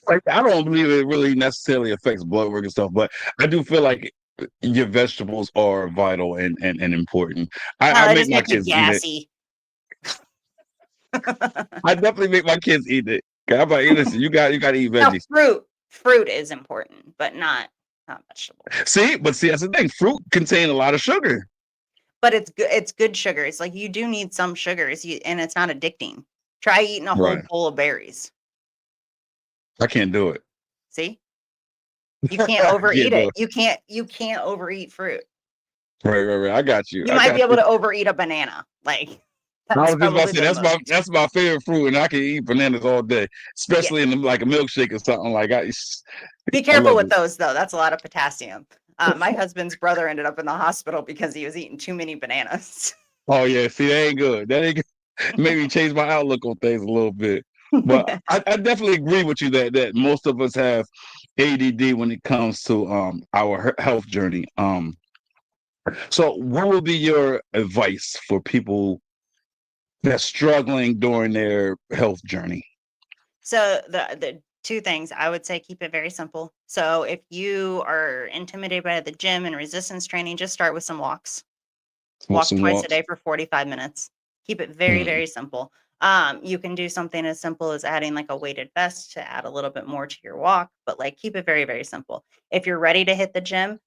Like, I don't believe it really necessarily affects blood work and stuff, but I do feel like your vegetables are vital and important. I They make just my make me kids eat it. gassy. I definitely make my kids eat it. I'm like, hey, listen, you got to eat Now, veggies. fruit is important, but not vegetables. See, that's the thing. Fruit contain a lot of sugar. But it's good. It's good sugars. Like you do need some sugars, and it's not addicting. Try eating a whole Right. bowl of berries. I can't do it. See, you can't overeat do it. You can't overeat fruit. Right. I got you. You might be able to overeat a banana. Like I That's was just about to probably say the most. that's my favorite fruit, and I can eat bananas all day, Yeah. especially in like a milkshake or something. Like Be I careful love with it. those though. That's a lot of potassium. My husband's brother ended up in the hospital because he was eating too many bananas. Oh yeah, see, that ain't good. That ain't good. Maybe change my outlook on things a little bit. But I definitely agree with you that most of us have ADD when it comes to our health journey. So what would be your advice for people that's struggling during their health journey? So the two things I would say, keep it very simple. So if you are intimidated by the gym and resistance training, just start with some walks. Want Walk some twice a walks? day for 45 minutes. Keep it very, Mm, very simple. You can do something as simple as adding like a weighted vest to add a little bit more to your walk, but like keep it very, very simple. If you're ready to hit the gym,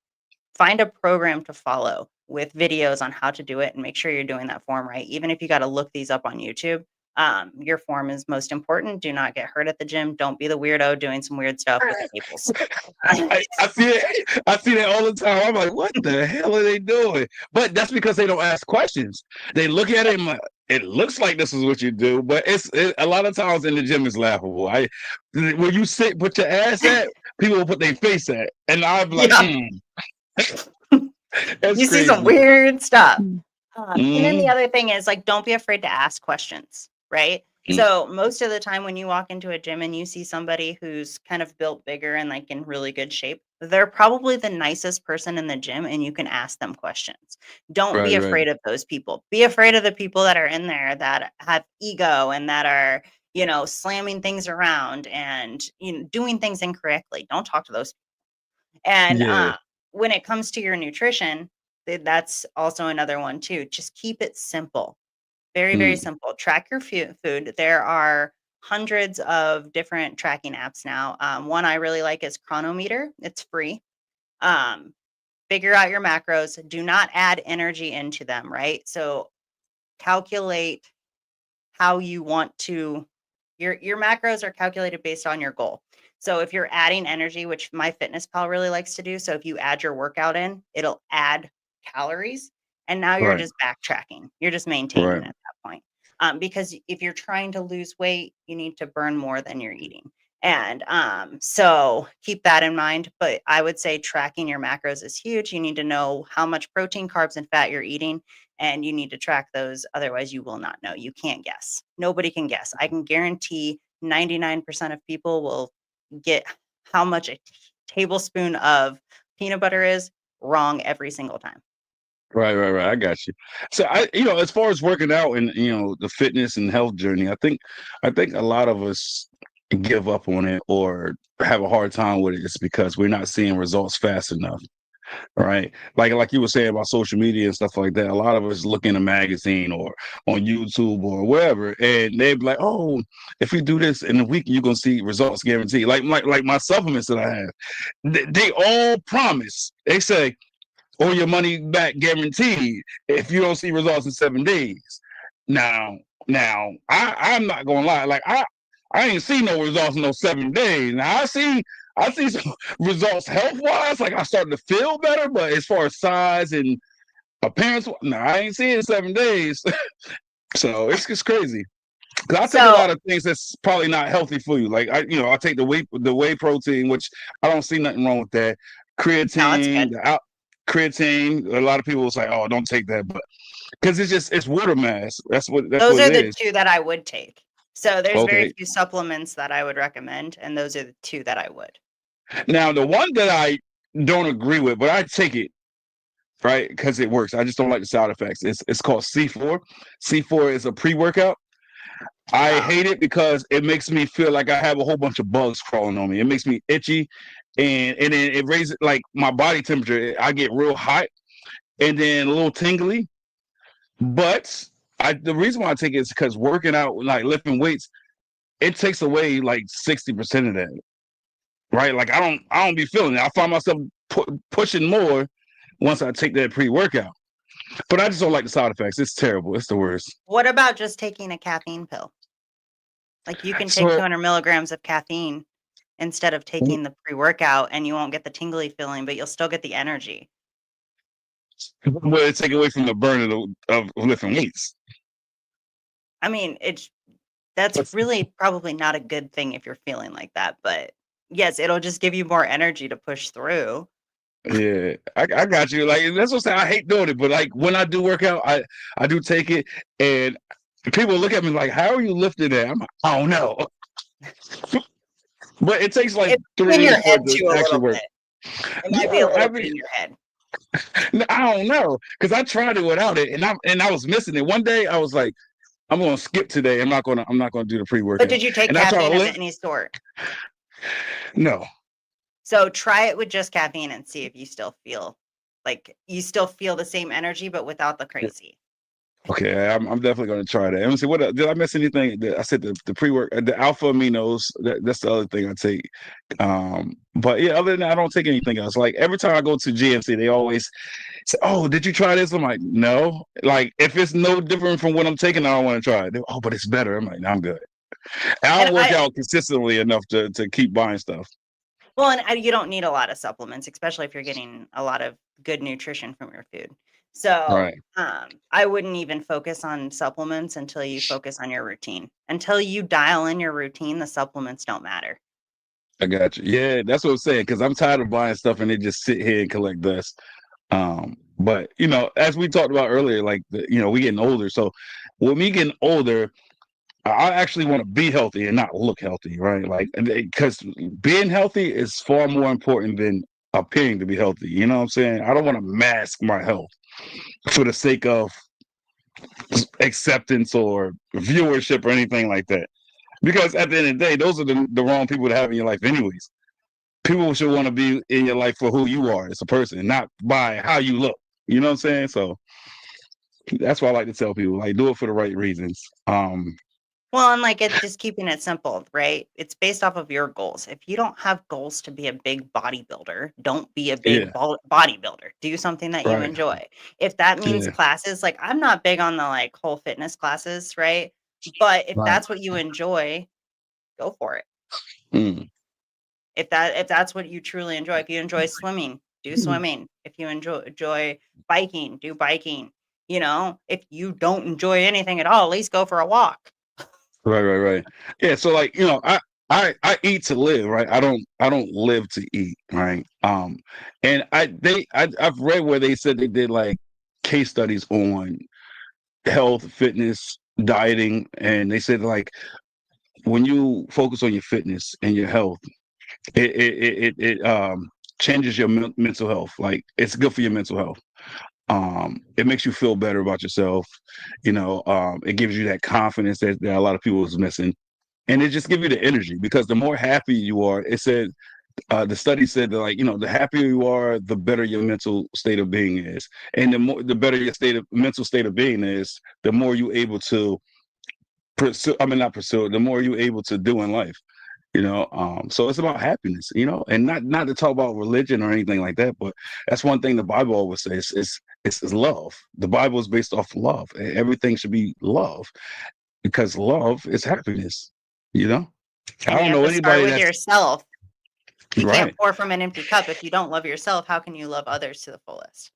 find a program to follow with videos on how to do it and make sure you're doing that form right. Even if you got to look these up on YouTube, your form is most important. Do not get hurt at the gym. Don't be the weirdo doing some weird stuff with the cables. I see it. I see that all the time. I'm like, what the hell are they doing? But that's because they don't ask questions. They look at it and like, it looks like this is what you do, but a lot of times in the gym is laughable. When you sit, put your ass at, people will put their face at, and I'm like, Yeah. that's You see some crazy. weird stuff. And then the Mm, other thing is like, don't be afraid to ask questions, right? mm, So most of the time when you walk into a gym and you see somebody who's kind of built bigger and like in really good shape, they're probably the nicest person in the gym and you can ask them questions. Don't be right, right. afraid of those people. Be afraid of the people that are in there that have ego and that are, slamming things around and, doing things incorrectly. Don't talk to those. And Yeah. when it comes to your nutrition, that's also another one too. Just keep it simple. Very, very Mm, simple. Track your food. There are hundreds of different tracking apps now. One I really like is Chronometer. It's free. Um, Figure out your macros. Do not add energy into them, right? So calculate how you want to your macros are calculated based on your goal. So if you're adding energy, which MyFitnessPal really likes to do, so if you add your workout in, it'll add calories, and now you're right, just backtracking. You're just maintaining right. at that point. Because if you're trying to lose weight, you need to burn more than you're eating. And so keep that in mind. But I would say tracking your macros is huge. You need to know how much protein, carbs, and fat you're eating, and you need to track those. Otherwise, you will not know. You can't guess. Nobody can guess. I can guarantee 99% of people will get how much a tablespoon of peanut butter is wrong every single time. Right, right, right. I got you. So as far as working out and the fitness and health journey, I think a lot of us give up on it or have a hard time with it. It's because we're not seeing results fast enough, right? Like you were saying about social media and stuff like that. A lot of us look in a magazine or on YouTube or wherever, and they're like, "Oh, if you do this in a week, you're gonna see results guaranteed." Like my supplements that I have, they all promise. They say or your money back guaranteed if you don't see results in 7 days. Now, I'm not gonna lie, like I ain't seen no results in those 7 days. Now I see some results health wise, like I started to feel better, but as far as size and appearance, no, I ain't seen it in 7 days. So it's just crazy. Cause I take a So lot of things that's probably not healthy for you. Like I take the whey protein, which I don't see nothing wrong with that. no, it's Creatine, good. creatine. A lot of people will say, "Oh, don't take that," but because it's water mass. That's Those what are it the is. two that I would take. So there's very Okay. few supplements that I would recommend, and those are the two that I would. Now the one that I don't agree with, but I take it right because it works. I just don't like the side effects. It's called C4. C4 is a pre workout. I Oh, hate it because it makes me feel like I have a whole bunch of bugs crawling on me. It makes me itchy, and then it raises like my body temperature. I get real hot and then a little tingly. But the reason why I take it is because working out, like lifting weights, it takes away like 60% of that. Right? Like I don't be feeling it. I find myself pushing more once I take that pre workout. But I just don't like the side effects. It's terrible. It's the worst. what about just taking a caffeine pill? Like you can take So 200 milligrams of caffeine instead of taking the pre-workout, and you won't get the tingly feeling, but you'll still get the energy. well, it take away from the burn of lifting weights. I mean, that's That's- really probably not a good thing if you're feeling like that, but yes, it'll just give you more energy to push through. Yeah, I got you. Like that's what I'm saying. I hate doing it, but like when I do work out, I do take it, and people look at me like, "How are you lifting that?" I'm like, "I don't know," but it takes like It's 3 in your days for head it to too a actually little work. bit. It might be a Yeah, I little bit mean, in your head. I don't know because I tried it without it, and I was missing it. One day I was like, "I'm going to skip today. I'm not going to do the pre But workout," did you take and I try to caffeine of lift. any sort? No. So try it with just caffeine and see if you still feel like you still feel the same energy, but without the crazy. Okay, I'm definitely going to try that. Let me see. What did I miss anything? I said the pre work, the alpha aminos. That's the other thing I take. But yeah, other than that, I don't take anything else. Like every time I go to GNC, they always say, "Oh, did you try this?" I'm like, "No." Like if it's no different from what I'm taking, I don't want to try it. Oh, but it's better. I'm like, "No, I'm good." And I And don't work I out consistently enough to keep buying stuff. well, and you don't need a lot of supplements, especially if you're getting a lot of good nutrition from your food. So, Right. I wouldn't even focus on supplements until you focus on your routine. Until you dial in your routine, the supplements don't matter. I got you. Yeah, that's what I'm saying. Because I'm tired of buying stuff and they just sit here and collect dust. But as we talked about earlier, like we getting older. So when we getting older, I actually want to be healthy and not look healthy, right? Like, because being healthy is far more important than appearing to be healthy. You know what I'm saying? I don't want to mask my health for the sake of acceptance or viewership or anything like that. Because at the end of the day, those are the wrong people to have in your life, anyways. People should want to be in your life for who you are as a person, not by how you look. You know what I'm saying? So that's why I like to tell people, like, do it for the right reasons. Well, and like just keeping it simple, right? It's based off of your goals. If you don't have goals to be a big bodybuilder, don't be a big Yeah, bodybuilder. Do something that you right. enjoy. If that means Yeah, classes, like I'm not big on the like whole fitness classes, right? But if right. that's what you enjoy, go for it. Mm. If that's what you truly enjoy, if you enjoy swimming, do swimming. If you enjoy biking, do biking. If you don't enjoy anything at all, at least go for a walk. Right. Yeah, so like, I eat to live, right? I don't live to eat, right? And I've read where they said they did like case studies on health, fitness, dieting, and they said like when you focus on your fitness and your health, it changes your mental health. Like it's good for your mental health. It makes you feel better about yourself. It gives you that confidence that a lot of people is missing, and it just gives you the energy because the more happy you are, it said the study said that like the happier you are, the better your mental state of being is, and the better your mental state of being is, the more you able to pursue. I mean, not pursue it. The more you able to do in life. So it's about happiness, and not to talk about religion or anything like that, but that's one thing the Bible always says it's love. The Bible is based off love. Everything should be love because love is happiness. You know, I And you don't have know to start anybody with that's yourself. You can't right. pour from an empty cup. If you don't love yourself, how can you love others to the fullest?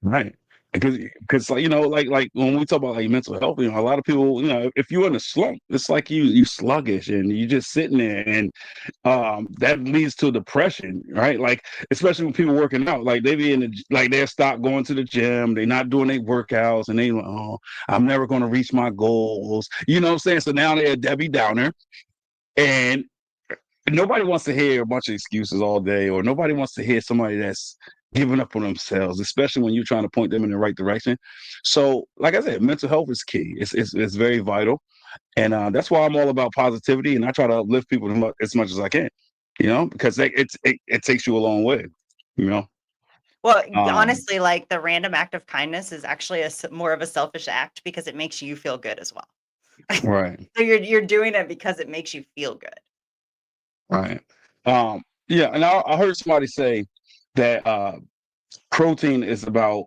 Right. Because like like when we talk about like mental health, a lot of people, if you're in a slump, it's like you sluggish and you just sitting there, and that leads to depression, right? Like especially when people working out, like they be like they'll stop going to the gym, they're not doing their workouts, and they like, oh, I'm never going to reach my goals. You know what I'm saying? So now they're a Debbie Downer, and nobody wants to hear a bunch of excuses all day, or nobody wants to hear somebody that's giving up on themselves, especially when you're trying to point them in the right direction. So, like I said, mental health is key. It's very vital, and that's why I'm all about positivity, and I try to uplift people as much as I can. Because it takes you a long way. You know. Well, Um, honestly, like the random act of kindness is actually more of a selfish act because it makes you feel good as well. right. So you're doing it because it makes you feel good. Right. Yeah, and I heard somebody say that protein is about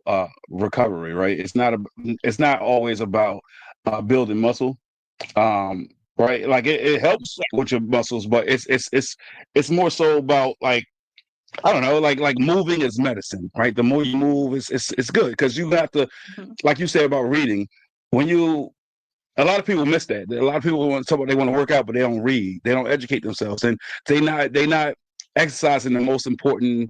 recovery, right? It's not always about building muscle. Right, like it helps Yeah. with your muscles, but it's more so about like I don't know, like moving is medicine, right? The more you move, it's good because you have to, Mhm. like you said about reading, when you a lot of people miss that. A lot of people want to talk about they want to work out, but they don't read. They don't educate themselves, and they not exercising the most important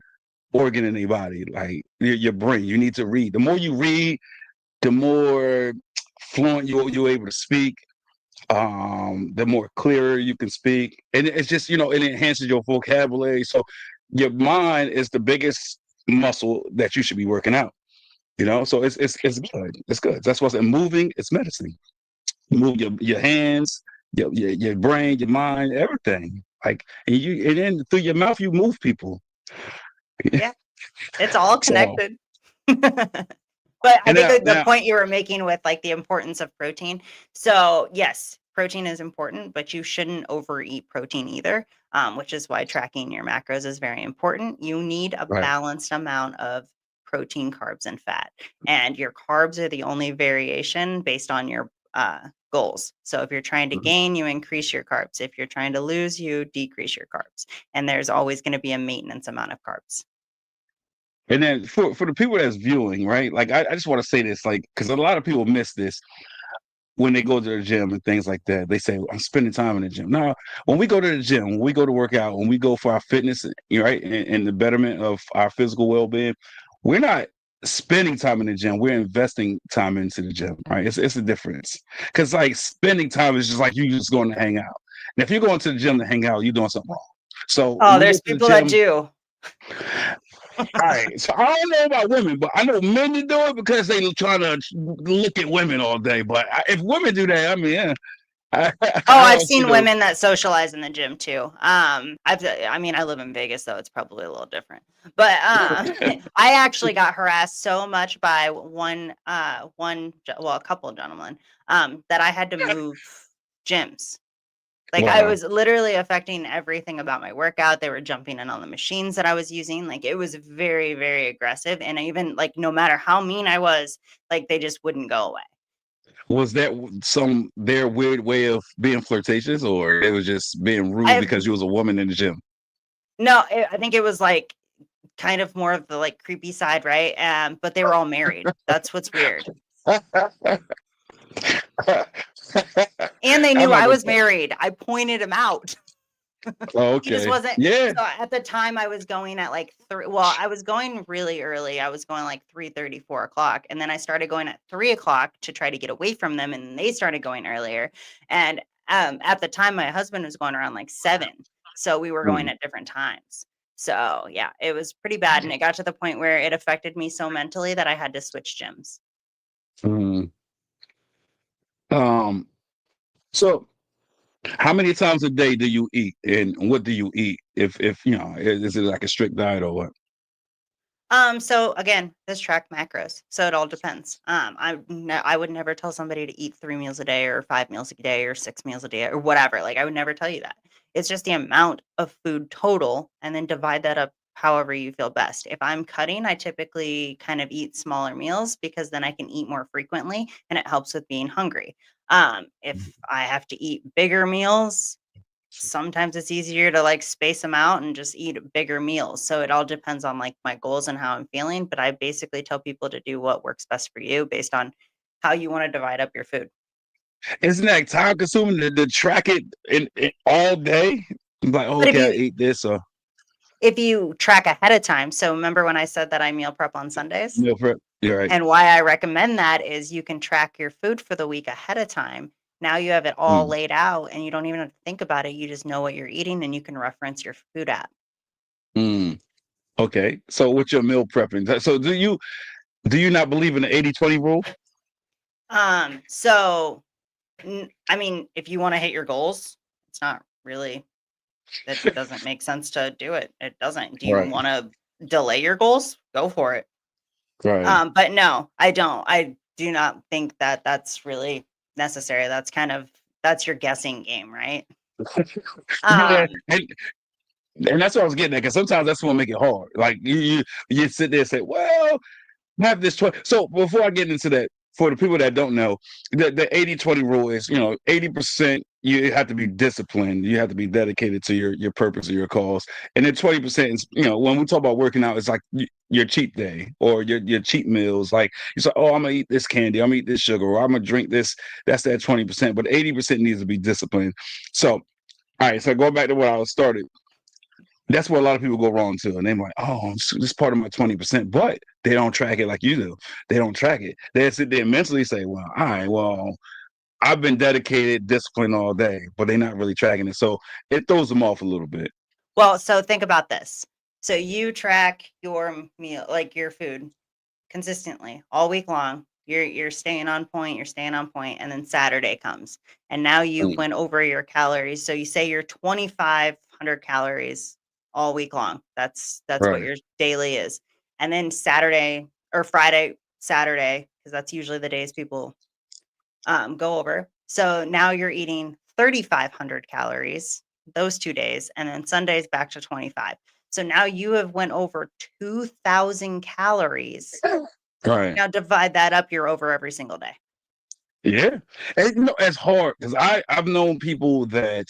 organ in their body, like your brain. You need to read. The more you read, the more fluent you're able to speak. The more clearer you can speak, and it's just it enhances your vocabulary. So your mind is the biggest muscle that you should be working out. So it's good. It's good. That's what's moving. It's medicine. You move your hands, your brain, your mind, everything. And then through your mouth you move people. Yeah, it's all So, connected. But I and think the now, point you were making with like the importance of protein. So yes, protein is important, but you shouldn't overeat protein either, which is why tracking your macros is very important. You need a right. balanced amount of protein, carbs, and fat. And your carbs are the only variation based on your goals. So if you're trying to gain, you increase your carbs. If you're trying to lose, you decrease your carbs. And there's always going to be a maintenance amount of carbs. And then for the people that's viewing, right? Like I just want to say this, like, because a lot of people miss this when they go to the gym and things like that. They say, I'm spending time in the gym. Now, when we go to the gym, when we go to work out, when we go for our fitness, right, and the betterment of our physical well-being, we're not spending time in the gym. We're investing time into the gym, right? It's a difference. Because like spending time is just like you just going to hang out. And if you're going to the gym to hang out, you're doing something wrong. So Oh, there's people that do. All right, so I don't know about women, but I know men that do it because they trying to look at women all day. But if women do that, I mean, yeah. I've seen women that socialize in the gym too. I mean, I live in Vegas, so it's probably a little different. But I actually got harassed so much by a couple of gentlemen, that I had to move gyms. Like I was literally affecting everything about my workout. They were jumping in on the machines that I was using. Like it was very, very aggressive. And even like, no matter how mean I was, like they just wouldn't go away. Was that their weird way of being flirtatious, or it was just being rude because you was a woman in the gym? No, I think it was like kind of more of the like creepy side, right? But they were all married. That's what's weird. And they knew I was married. I pointed him out. Oh, okay. He just wasn't. Yeah. So at the time I was going at like I was going really early. I was going like 3:30, 4 o'clock. And then I started going at 3 o'clock to try to get away from them. And they started going earlier. And at the time my husband was going around like 7. So we were going at different times. So yeah, it was pretty bad. And it got to the point where it affected me so mentally that I had to switch gyms. So how many times a day do you eat, and what do you eat? If is it like a strict diet or what? So again, this track macros. So it all depends. I would never tell somebody to eat 3 meals a day or 5 meals a day or 6 meals a day or whatever. Like I would never tell you that. It's just the amount of food total and then divide that up however you feel best. If I'm cutting, I typically kind of eat smaller meals because then I can eat more frequently and it helps with being hungry. If I have to eat bigger meals, sometimes it's easier to like space them out and just eat bigger meals. So it all depends on like my goals and how I'm feeling. But I basically tell people to do what works best for you based on how you want to divide up your food. Isn't that time consuming to track it in all day? Like, okay, I eat this or if you track ahead of time. So remember when I said that I meal prep on Sundays? Meal prep. You're right. And why I recommend that is you can track your food for the week ahead of time. Now you have it all laid out and you don't even have to think about it. You just know what you're eating and you can reference your food app. Okay. So what's your meal prepping? So do you not believe in the 80-20 rule? So I mean, if you want to hit your goals, it's not really, it doesn't make sense to do it. It doesn't. Do you want to delay your goals? Go for it. Right. But no, I don't. I do not think that that's really necessary. That's your guessing game, right? Yeah, and that's what I was getting at, because sometimes that's what make it hard. Like you sit there and say, well, have this choice. So before I get into that, for the people that don't know, the 80-20 rule is 80% you have to be disciplined. You have to be dedicated to your purpose or your cause. And then 20% is, when we talk about working out, it's like your cheat day or your cheat meals. Like you say, oh, I'm gonna eat this candy, I'm gonna eat this sugar, or I'm gonna drink this. That's that 20%. But 80% needs to be disciplined. So, all right. So going back to what I was started. That's where a lot of people go wrong too. And they're like, oh, this is part of my 20%, but they don't track it like you do. They don't track it. They sit there and mentally say, well, all right, well, I've been dedicated, disciplined all day, but they're not really tracking it. So it throws them off a little bit. Well, so think about this. So you track your meal, like your food, consistently all week long. You're staying on point, and then Saturday comes. And now you went over your calories. So you say you're 2,500 calories all week long. That's what Right. your daily is. And then Saturday or Friday, Saturday, because that's usually the days people go over. So now you're eating 3,500 calories those 2 days, and then Sunday's back to 25. So now you have went over 2,000 calories. Right. Now divide that up, you're over every single day. Yeah. And it's hard because I've known people that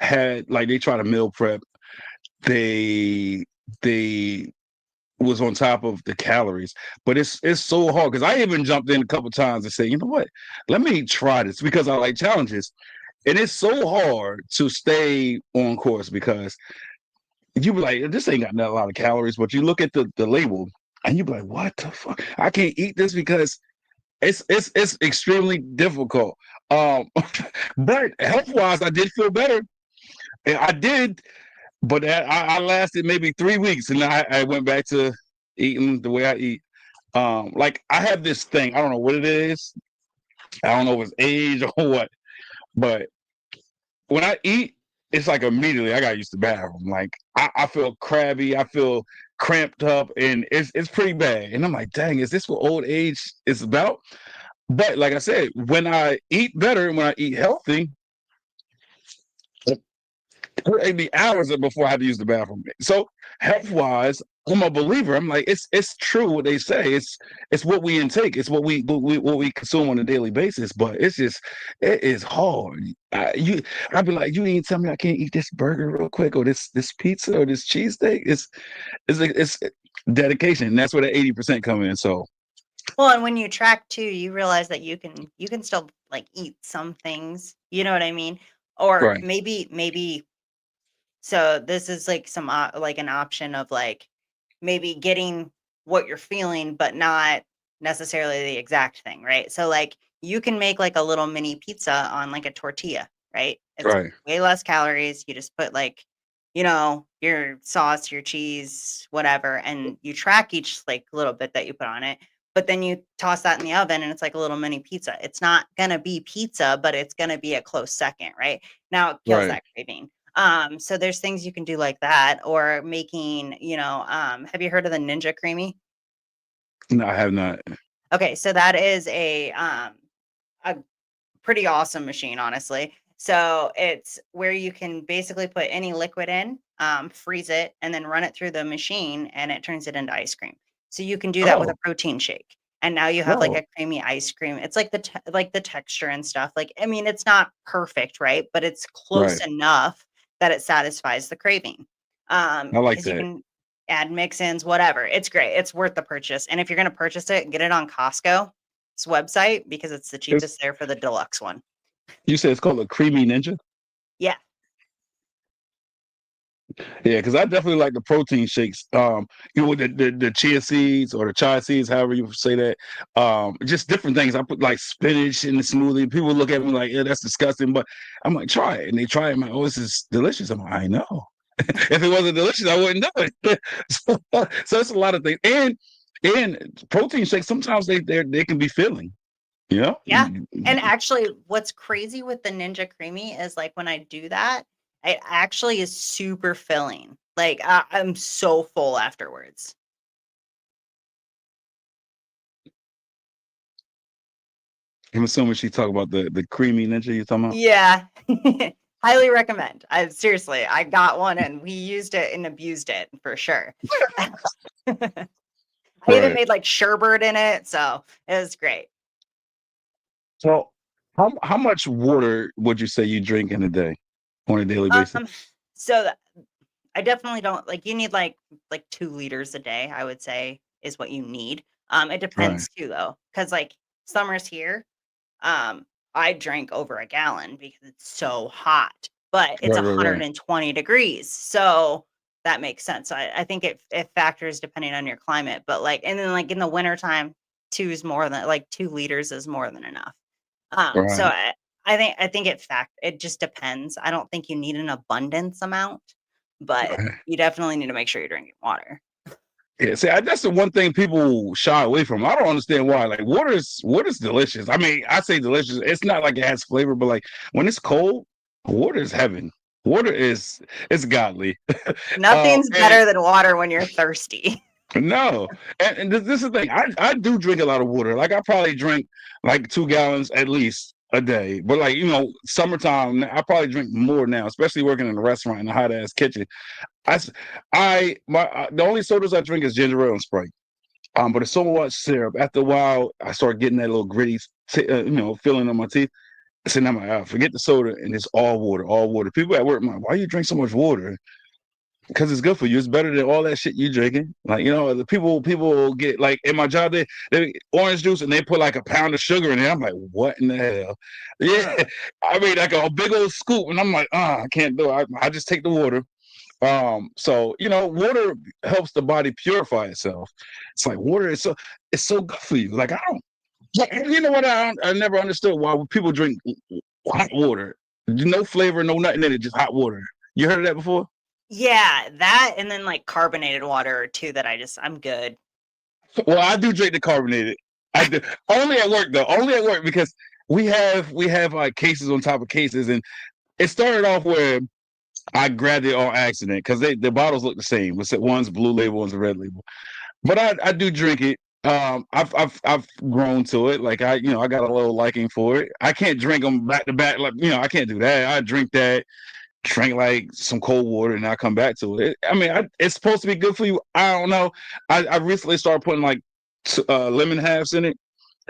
had like they try to meal prep. They was on top of the calories, but it's so hard because I even jumped in a couple times and said, you know what, let me try this because I like challenges. And it's so hard to stay on course because you be like, this ain't got a lot of calories, but you look at the label and you be like, what the fuck? I can't eat this because it's extremely difficult. But health wise, I did feel better. And I did, but I lasted maybe 3 weeks, and I went back to eating the way I eat. Like I have this thing. I don't know what it is. I don't know if it's age or what, but when I eat, it's like immediately I got used to the bathroom. Like I feel crabby, I feel cramped up, and it's pretty bad. And I'm like, dang, is this what old age is about? But like I said, when I eat better, when I eat healthy, it'd be hours before I had to use the bathroom. So health wise, I'm a believer. I'm like, it's true what they say. It's what we intake. It's what we consume on a daily basis. But it is hard. I'd be like, you ain't tell me I can't eat this burger real quick or this pizza or this cheesesteak. It's dedication. And that's where the 80% come in. So Well, and when you track too, you realize that you can still like eat some things. You know what I mean? Or right, maybe so this is like some like an option of like maybe getting what you're feeling, but not necessarily the exact thing, right? So like you can make like a little mini pizza on like a tortilla, right? It's right, way less calories. You just put like, your sauce, your cheese, whatever, and you track each like little bit that you put on it. But then you toss that in the oven and it's like a little mini pizza. It's not gonna be pizza, but it's gonna be a close second, right? Now it kills right. that craving. So there's things you can do like that, or making, have you heard of the Ninja Creamy? No, I have not. Okay, so that is a pretty awesome machine, honestly. So it's where you can basically put any liquid in, freeze it, and then run it through the machine, and it turns it into ice cream. So you can do that with a Oh, protein shake, and now you have like no, a creamy ice cream. It's like like the texture and stuff. Like, I mean, it's not perfect, right? But it's close right. ins that it satisfies the craving. I like Because you that. can add mix-ins, whatever. It's great. It's worth the purchase. And if you're going to purchase it, get it on Costco's website because it's the It's, cheapest there for the deluxe one. you said it's called a creamy ninja. Yeah. Yeah, because I definitely like the protein shakes. With the chia seeds or the chia seeds, however you say that. Just different things. I put like spinach in the smoothie. People look at me like, yeah, that's disgusting. But I'm like, try it. And they try it. I'm like, oh, this is delicious. I'm like, I know. If it wasn't delicious, I wouldn't do it. So it's a lot of things. And protein shakes, sometimes they can be filling, you know? Yeah. And actually, what's crazy with the Ninja Creamy is like when I do that, it actually is super filling. Like I'm so full afterwards. I'm assuming she talk about the creamy ninja you're talking about. Yeah. Highly recommend. I got one and we used it and abused it for sure. I even Right. made like sherbet in it, so it was great. So How much water would you say you drink in a day on a daily basis? Um, so I definitely don't like you need like 2 liters a day, I would say is what you need. It Right, depends too though, because like summer's here. Um, I drank over a gallon because it's so hot, but it's right. 120 degrees. So that makes sense. So I think it factors depending on your climate, but like and then like in the wintertime, 2 liters is more than enough. So Right. I think it just depends. I don't think you need an abundance amount, but Right. you definitely need to make sure you're drinking water. Yeah, see, that's the one thing people shy away from. I don't understand why. Like, water's delicious. I mean, I say delicious. It's not like it has flavor, but like when it's cold, water is heaven. Water is it's godly. Nothing's And better than water when you're thirsty. no, and this is the thing. I do drink a lot of water. Like I probably drink like 2 gallons at least a day. But like summertime, I probably drink more now, especially working in a restaurant in a hot ass kitchen. I, s- the only sodas I drink is ginger ale and Sprite. But it's so much syrup. After a while, I start getting that little gritty, feeling on my teeth. So now I'm like, forget the soda, and it's all water, all water. People at work, I'm like, why you drink so much water? Because it's good for you. It's better than all that shit you drinking. Like the people get like in my job they orange juice and they put like a pound of sugar in it. I'm like, what in the hell? Ugh. Yeah, I mean like a big old scoop, and I'm like, I can't do it. I just take the water. So water helps the body purify itself. It's like water is so good for you. Like I don't, you know what? I never understood why people drink hot water, no flavor, no nothing in it, just hot water. You heard of that before? Yeah, that and then like carbonated water too that I'm good. Well, I do drink the carbonated. I do only at work though. Only at work because we have like cases on top of cases, and it started off where I grabbed it on accident because the bottles look the same. One's blue label, one's a red label. But I do drink it. I've grown to it. Like I got a little liking for it. I can't drink them back to back. Like I can't do that. I drink that, drink like some cold water, and I come back to it. I mean, it's supposed to be good for you. I don't know. I recently started putting like lemon halves in it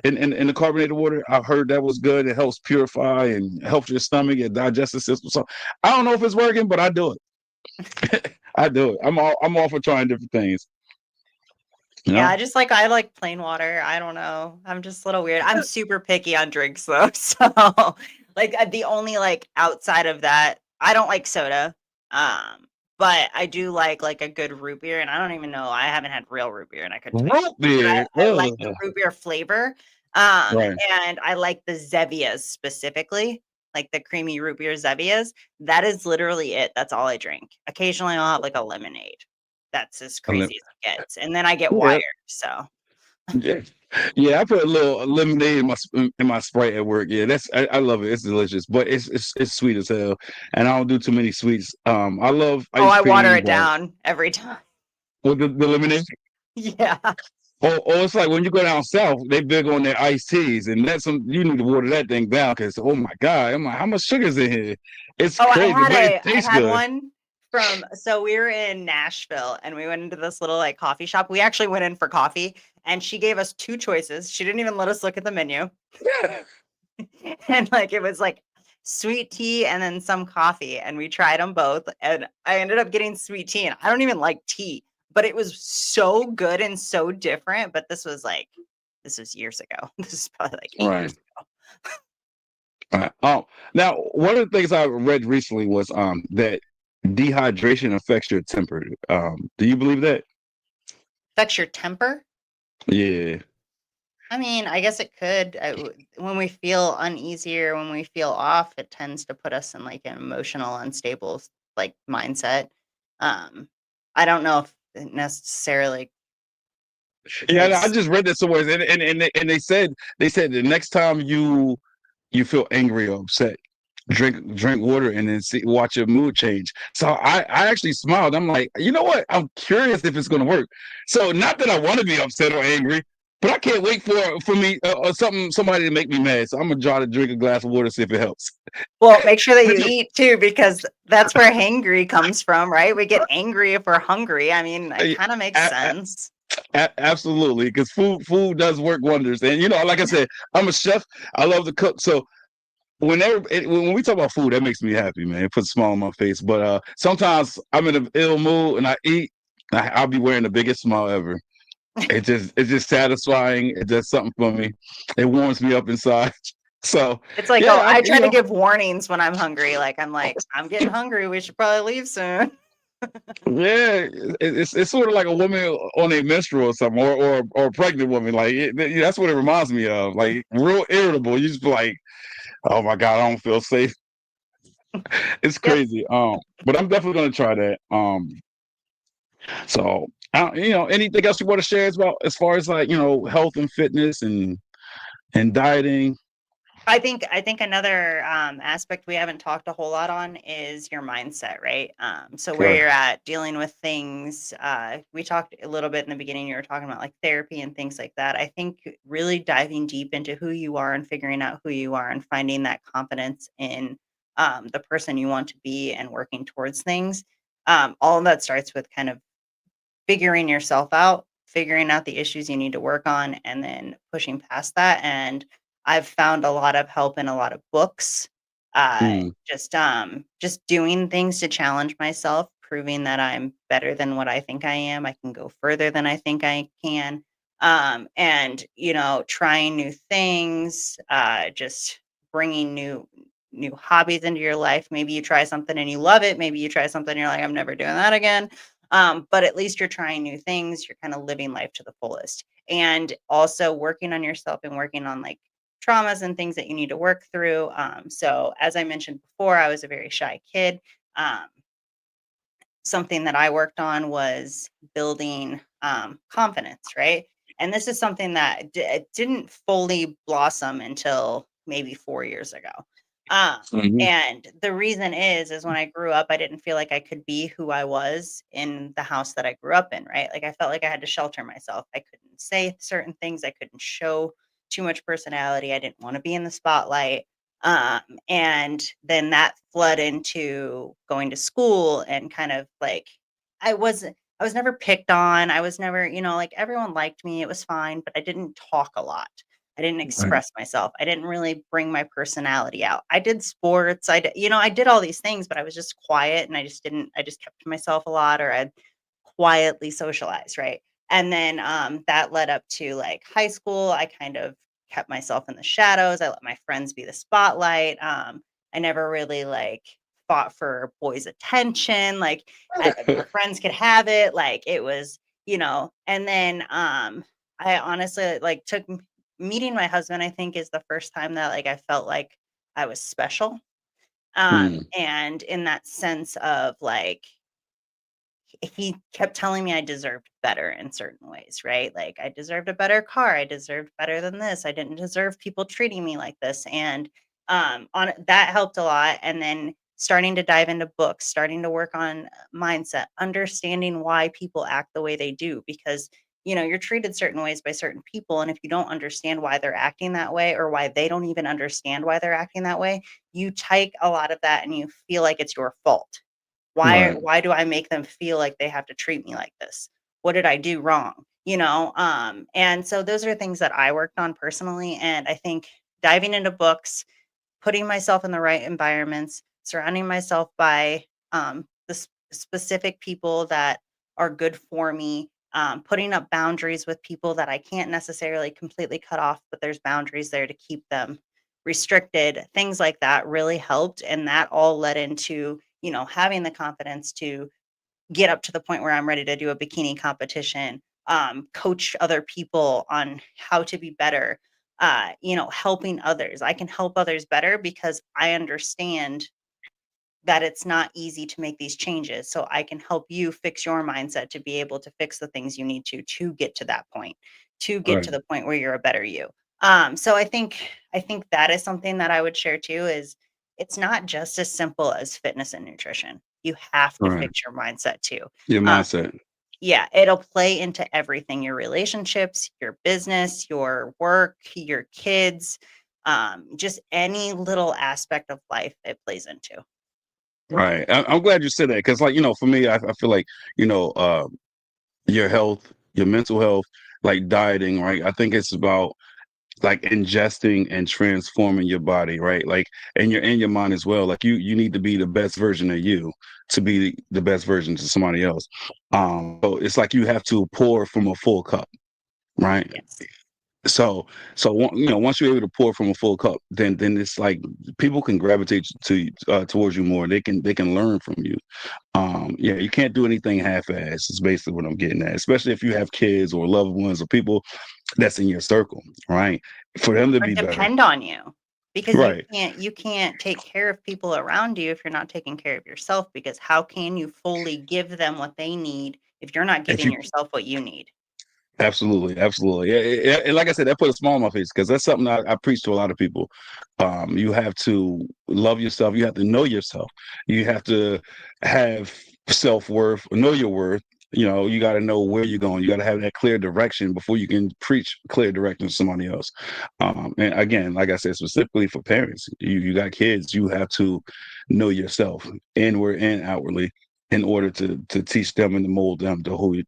in the carbonated water. I've heard that was good. It helps purify and helps your stomach and digestive system. So I don't know if it's working, but I do it. I do it. I'm all for trying different things. You Yeah, know. I like plain water. I don't know. I'm just a little weird. I'm super picky on drinks though. So like the only like outside of that, I don't like soda. But I do like a good root beer, and I don't even know. I haven't had real root beer, and I couldn't tell you. Root But beer. I like the Ugh. root beer flavor. Right. And I like the Zevias specifically, like the creamy root beer Zevias. That is literally it. That's all I drink. Occasionally I'll have like a lemonade. That's as crazy as it gets. And then I get Yeah. wired. So Yeah. Yeah, I put a little lemonade in my Sprite at work. Yeah, I love it. It's delicious, but it's sweet as hell, and I don't do too many sweets. I love oh, ice I water cream, it but down every time. with the lemonade. Yeah. Or it's like when you go down south, they big on their iced teas, and you need to water that thing down because oh my god, I'm like, how much sugar's in here? It's Oh, crazy, but it I tastes had good. one so we were in Nashville and we went into this little like coffee shop. We actually went in for coffee and she gave us two choices. She didn't even let us look at the menu. And like it was like sweet tea and then some coffee and we tried them both and I ended up getting sweet tea and I don't even like tea, but it was so good and so different. But this was years ago. This is probably like 8 years Right. ago. Right. Now one of the things I read recently was that dehydration affects your temper. Do you believe that? Affects your temper. Yeah. I mean, I guess it could. When we feel uneasy or when we feel off, it tends to put us in like an emotional, unstable like mindset. Um, I don't know if it necessarily Yeah, I is. just read that somewhere, and they said the next time you feel angry or upset, drink water and then watch your mood change. So I actually smiled. I'm like, you know what? I'm curious if it's gonna work. So not that I want to be upset or angry, but I can't wait for me or somebody to make me mad. So I'm gonna try to drink a glass of water see if it helps. Well, make sure that you Did you- eat too, because that's where hangry comes from, right? We get angry if we're hungry. I mean, it a- kind of makes sense. Absolutely, because food does work wonders. And like I said, I'm a chef. I love to cook. So when we talk about food, that makes me happy, man. It puts a smile on my face. But sometimes I'm in an ill mood and I eat, I'll be wearing the biggest smile ever. It's just satisfying. It does something for me. It warms me up inside. So It's like, oh, yeah, I try to give warnings when I'm hungry. Like, I'm getting hungry. We should probably leave soon. yeah, it's sort of like a woman on a menstrual or something, or a pregnant woman. Like that's what it reminds me of. Like real irritable. You just be like, oh my god, I don't feel safe. It's Yep. crazy. But I'm definitely gonna try that. So anything else you want to share as far as like health and fitness and dieting? I think another aspect we haven't talked a whole lot on is your mindset, right? So where Okay. you're at dealing with things. We talked a little bit in the beginning. You were talking about like therapy and things like that. I think really diving deep into who you are and figuring out who you are and finding that confidence in the person you want to be and working towards things. All of that starts with kind of figuring yourself out, figuring out the issues you need to work on, and then pushing past that. And I've found a lot of help in a lot of books. Mm, Just doing things to challenge myself, proving that I'm better than what I think I am. I can go further than I think I can. And trying new things, just bringing new hobbies into your life. Maybe you try something and you love it. Maybe you try something and you're like, I'm never doing that again. But at least you're trying new things. You're kind of living life to the fullest. And also working on yourself and working on like traumas and things that you need to work through. So, as I mentioned before, I was a very shy kid. Um, Something that I worked on was building confidence, right? And this is something that it didn't fully blossom until maybe 4 years ago. Um, mhm. and the reason is when I grew up, I didn't feel like I could be who I was in the house that I grew up in, right? Like I felt like I had to shelter myself. I couldn't say certain things. I couldn't show too much personality. I didn't want to be in the spotlight. Um, and then that fled into going to school and kind of like I was never picked on. I was never, like everyone liked me. It was fine, but I didn't talk a lot. I didn't Right. express myself. I didn't really bring my personality out. I did sports. I did all these things, but I was just quiet and I just kept to myself a lot or I'd quietly socialize, right? And then that led up to like high school. I kind of kept myself in the shadows. I let my friends be the spotlight. I never really like fought for boys' attention. Like our friends could have it. Like it was, and then I honestly like meeting my husband, I think is the first time that like I felt like I was special. Mm, And in that sense of like he kept telling me I deserved better in certain ways, right? Like I deserved a better car, I deserved better than this. I didn't deserve people treating me like this. And on that helped a lot. And then starting to dive into books, starting to work on mindset, understanding why people act the way they do because you're treated certain ways by certain people and if you don't understand why they're acting that way or why they don't even understand why they're acting that way, you take a lot of that and you feel like it's your fault. right. Why do I make them feel like they have to treat me like this? What did I do wrong? And so those are things that I worked on personally. And I think diving into books, putting myself in the right environments, surrounding myself by specific people that are good for me, putting up boundaries with people that I can't necessarily completely cut off, but there's boundaries there to keep them restricted. Things like that really helped. And that all led into, having the confidence to get up to the point where I'm ready to do a bikini competition, coach other people on how to be better, helping others. I can help others better because I understand that it's not easy to make these changes. So I can help you fix your mindset to be able to fix the things you need to get to that point, to get to Right. the point where you're a better you. So I think that is something that I would share too is it's not just as simple as fitness and nutrition. You have to Right. fix your mindset too. Your Um, mindset. yeah, it'll play into everything, your relationships, your business, your work, your kids, just any little aspect of life it plays into. Right. I'm glad you said that because, like, for me, I feel like, you know, uh, your health, your mental health, like dieting, right? I think it's about like ingesting and transforming your body, right? Like, and you're in your mind as well. Like you need to be the best version of you to be the best version to somebody else. So it's like you have to pour from a full cup, right? Yes. So once you're able to pour from a full cup, then it's like people can gravitate towards you more. They can learn from you. Yeah, you can't do anything half-assed. Is basically what I'm getting at, especially if you have kids or loved ones or people that's in your circle, right? For them to Or be better, depend on you, because right? you can't take care of people around you if you're not taking care of yourself, because how can you fully give them what they need if you're not If giving you yourself what you need? Absolutely, absolutely. Yeah, and like I said, that put a smile on my face because that's something I preach to a lot of people. You have to love yourself. You have to know yourself. You have to have self-worth, know your worth. You got to know where you're going. You got to have that clear direction before you can preach clear direction to somebody else. And again, like I said, specifically for parents, you got kids, you have to know yourself inward and outwardly in order to teach them and to mold them to who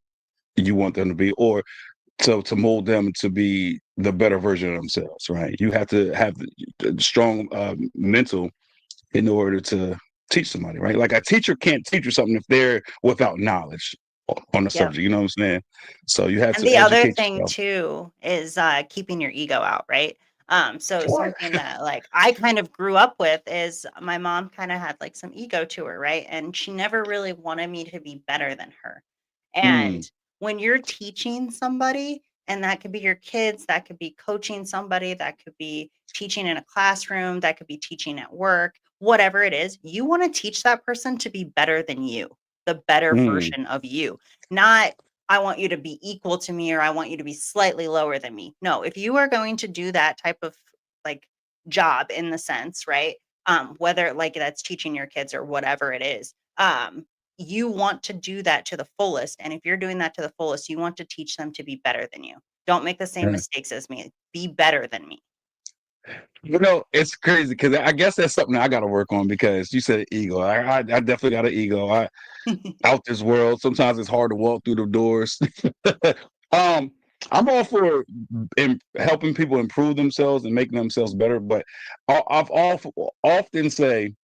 you want them to be, or to mold them to be the better version of themselves, right? You have to have the strong mental in order to teach somebody, right? Like a teacher can't teach you something if they're without knowledge on the Yep. subject. You know what I'm saying? So you have And to the other educate thing yourself. too is keeping your ego out, right? So something that like I kind of grew up with is my mom kind of had like some ego to her, right? And she never really wanted me to be better than her. Mm, And when you're teaching somebody, and that could be your kids, that could be coaching somebody, that could be teaching in a classroom, that could be teaching at work, whatever it is, you want to teach that person to be better than you, the better mm, version of you, not I want you to be equal to me or I want you to be slightly lower than me. No, if you are going to do that type of like job in the sense, right? Whether like that's teaching your kids or whatever it is, you want to do that to the fullest. And if you're doing that to the fullest, you want to teach them to be better than you. Don't make the same yeah. mistakes as me. Be better than me. It's crazy because I guess that's something I got to work on because you said ego. I definitely got an ego. Out this world. Sometimes it's hard to walk through the doors. um, I'm all for helping people improve themselves and making themselves better, but I've often say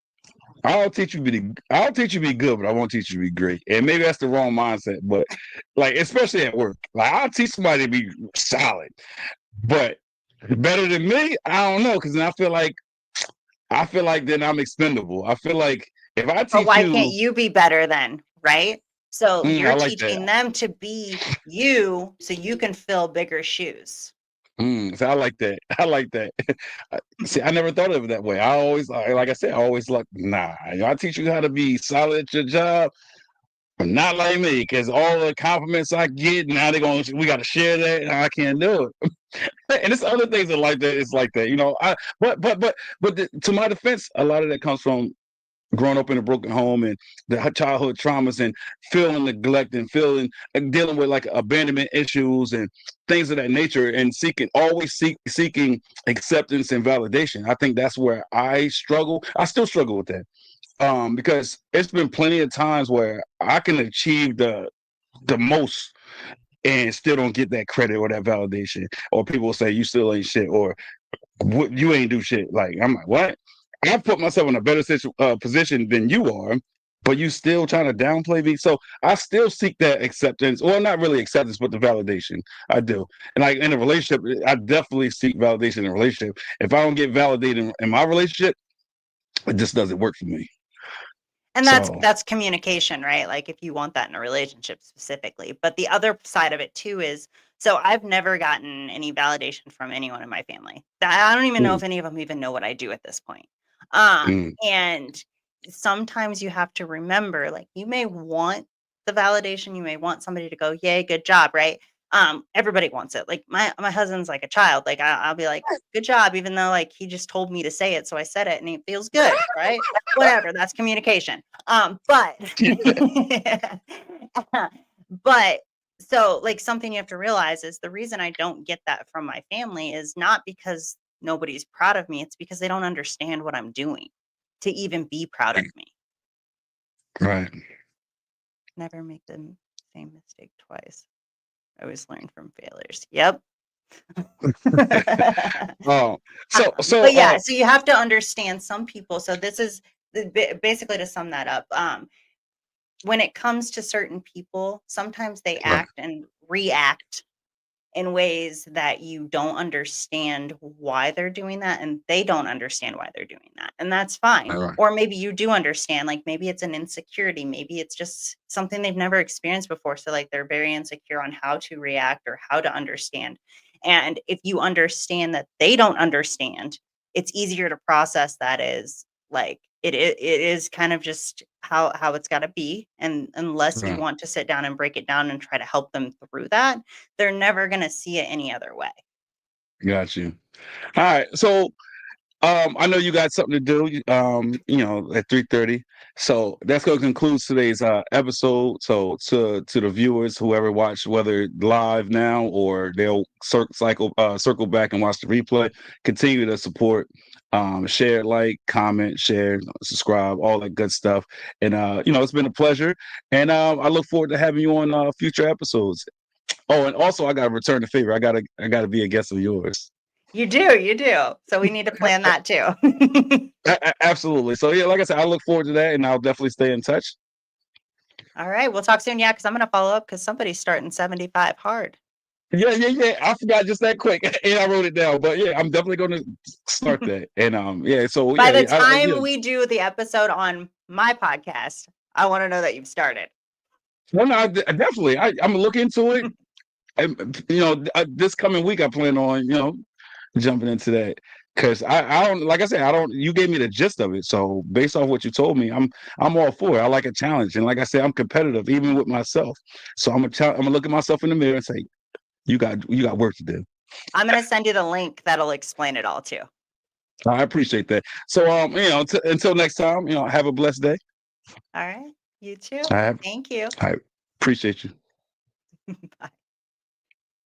I'll teach you to be good, but I won't teach you to be great. And maybe that's the wrong mindset, but like especially at work, like I'll teach somebody to be solid, but better than me, I don't know, because then I feel like then I'm expendable. I feel like if I But teach why can't you, you be better then, right? So I you're like that. teaching them to be you so you can fill bigger shoes. So I like that. I like that. See, I never thought of it that way. I always, like I said, I always like, nah, I teach you how to be solid at your job, but not like me, because all the compliments I get, now we got to share that, and I can't do it. And it's other things that like that. It's like that, to my defense, a lot of that comes from growing up in a broken home and the childhood traumas and feeling neglect and feeling dealing with like abandonment issues and things of that nature and seeking acceptance and validation. I think that's where I struggle. I still struggle with that. Because it's been plenty of times where I can achieve the most and still don't get that credit or that validation, or people say you still ain't shit, or what, you ain't do shit. Like I'm like, what? I put myself in a better position than you are, but you still trying to downplay me. So I still seek that acceptance, well, not really acceptance, but the validation. I do, and like in a relationship, I definitely seek validation in a relationship. If I don't get validated in my relationship, it just doesn't work for me. And So, that's communication, right? Like if you want that in a relationship specifically. But the other side of it too is so I've never gotten any validation from anyone in my family. I don't even know mm, if any of them even know what I do at this point. mm, And sometimes you have to remember, like you may want the validation, you may want somebody to go, "Yay, good job," right? Everybody wants it. Like my husband's like a child. Like I'll be like, "Good job," even though like he just told me to say it, so I said it, and it feels good, right? Whatever, that's communication. But but so like something you have to realize is the reason I don't get that from my family is not because nobody's proud of me, it's because they don't understand what I'm doing to even be proud of me. right. Never make the same mistake twice. I always learn from failures. Yep. Oh, But yeah, so you have to understand some people. So this is basically to sum that up. When it comes to certain people, sometimes they act and react in ways that you don't understand why they're doing that, and they don't understand why they're doing that, and that's fine. Right. Or maybe you do understand, like maybe it's an insecurity, maybe it's just something they've never experienced before, so like they're very insecure on how to react or how to understand. And if you understand that they don't understand, it's easier to process that is like it is kind of just how it's got to be. And unless you Right. want to sit down and break it down and try to help them through that, they're never going to see it any other way. Got you. All right. So I know you got something to do, at 3:30. So that's going to conclude today's episode. So to the viewers, whoever watched, whether live now or they'll circle back and watch the replay, continue to support, share, like, comment, share, subscribe, all that good stuff. And it's been a pleasure. And I look forward to having you on future episodes. Oh, and also I got to return the favor. I gotta be a guest of yours. You do. So we need to plan that too. Absolutely. So yeah, like I said, I look forward to that, and I'll definitely stay in touch. All right, we'll talk soon. Yeah, because I'm going to follow up because somebody's starting 75 hard. Yeah. I forgot just that quick, and I wrote it down. But yeah, I'm definitely going to start that. And yeah, so by the time we do the episode on my podcast, I want to know that you've started. Well, no, definitely. I'm gonna look into it. And this coming week, I plan on jumping into that. Because I don't, like I said, I don't. You gave me the gist of it, so based off what you told me, I'm all for it. I like a challenge, and like I said, I'm competitive even with myself. So I'm gonna look at myself in the mirror and say, "You got work to do." I'm gonna send you the link that'll explain it all too. I appreciate that. So until next time, have a blessed day. All right, you too. I Thank you. appreciate you. Bye.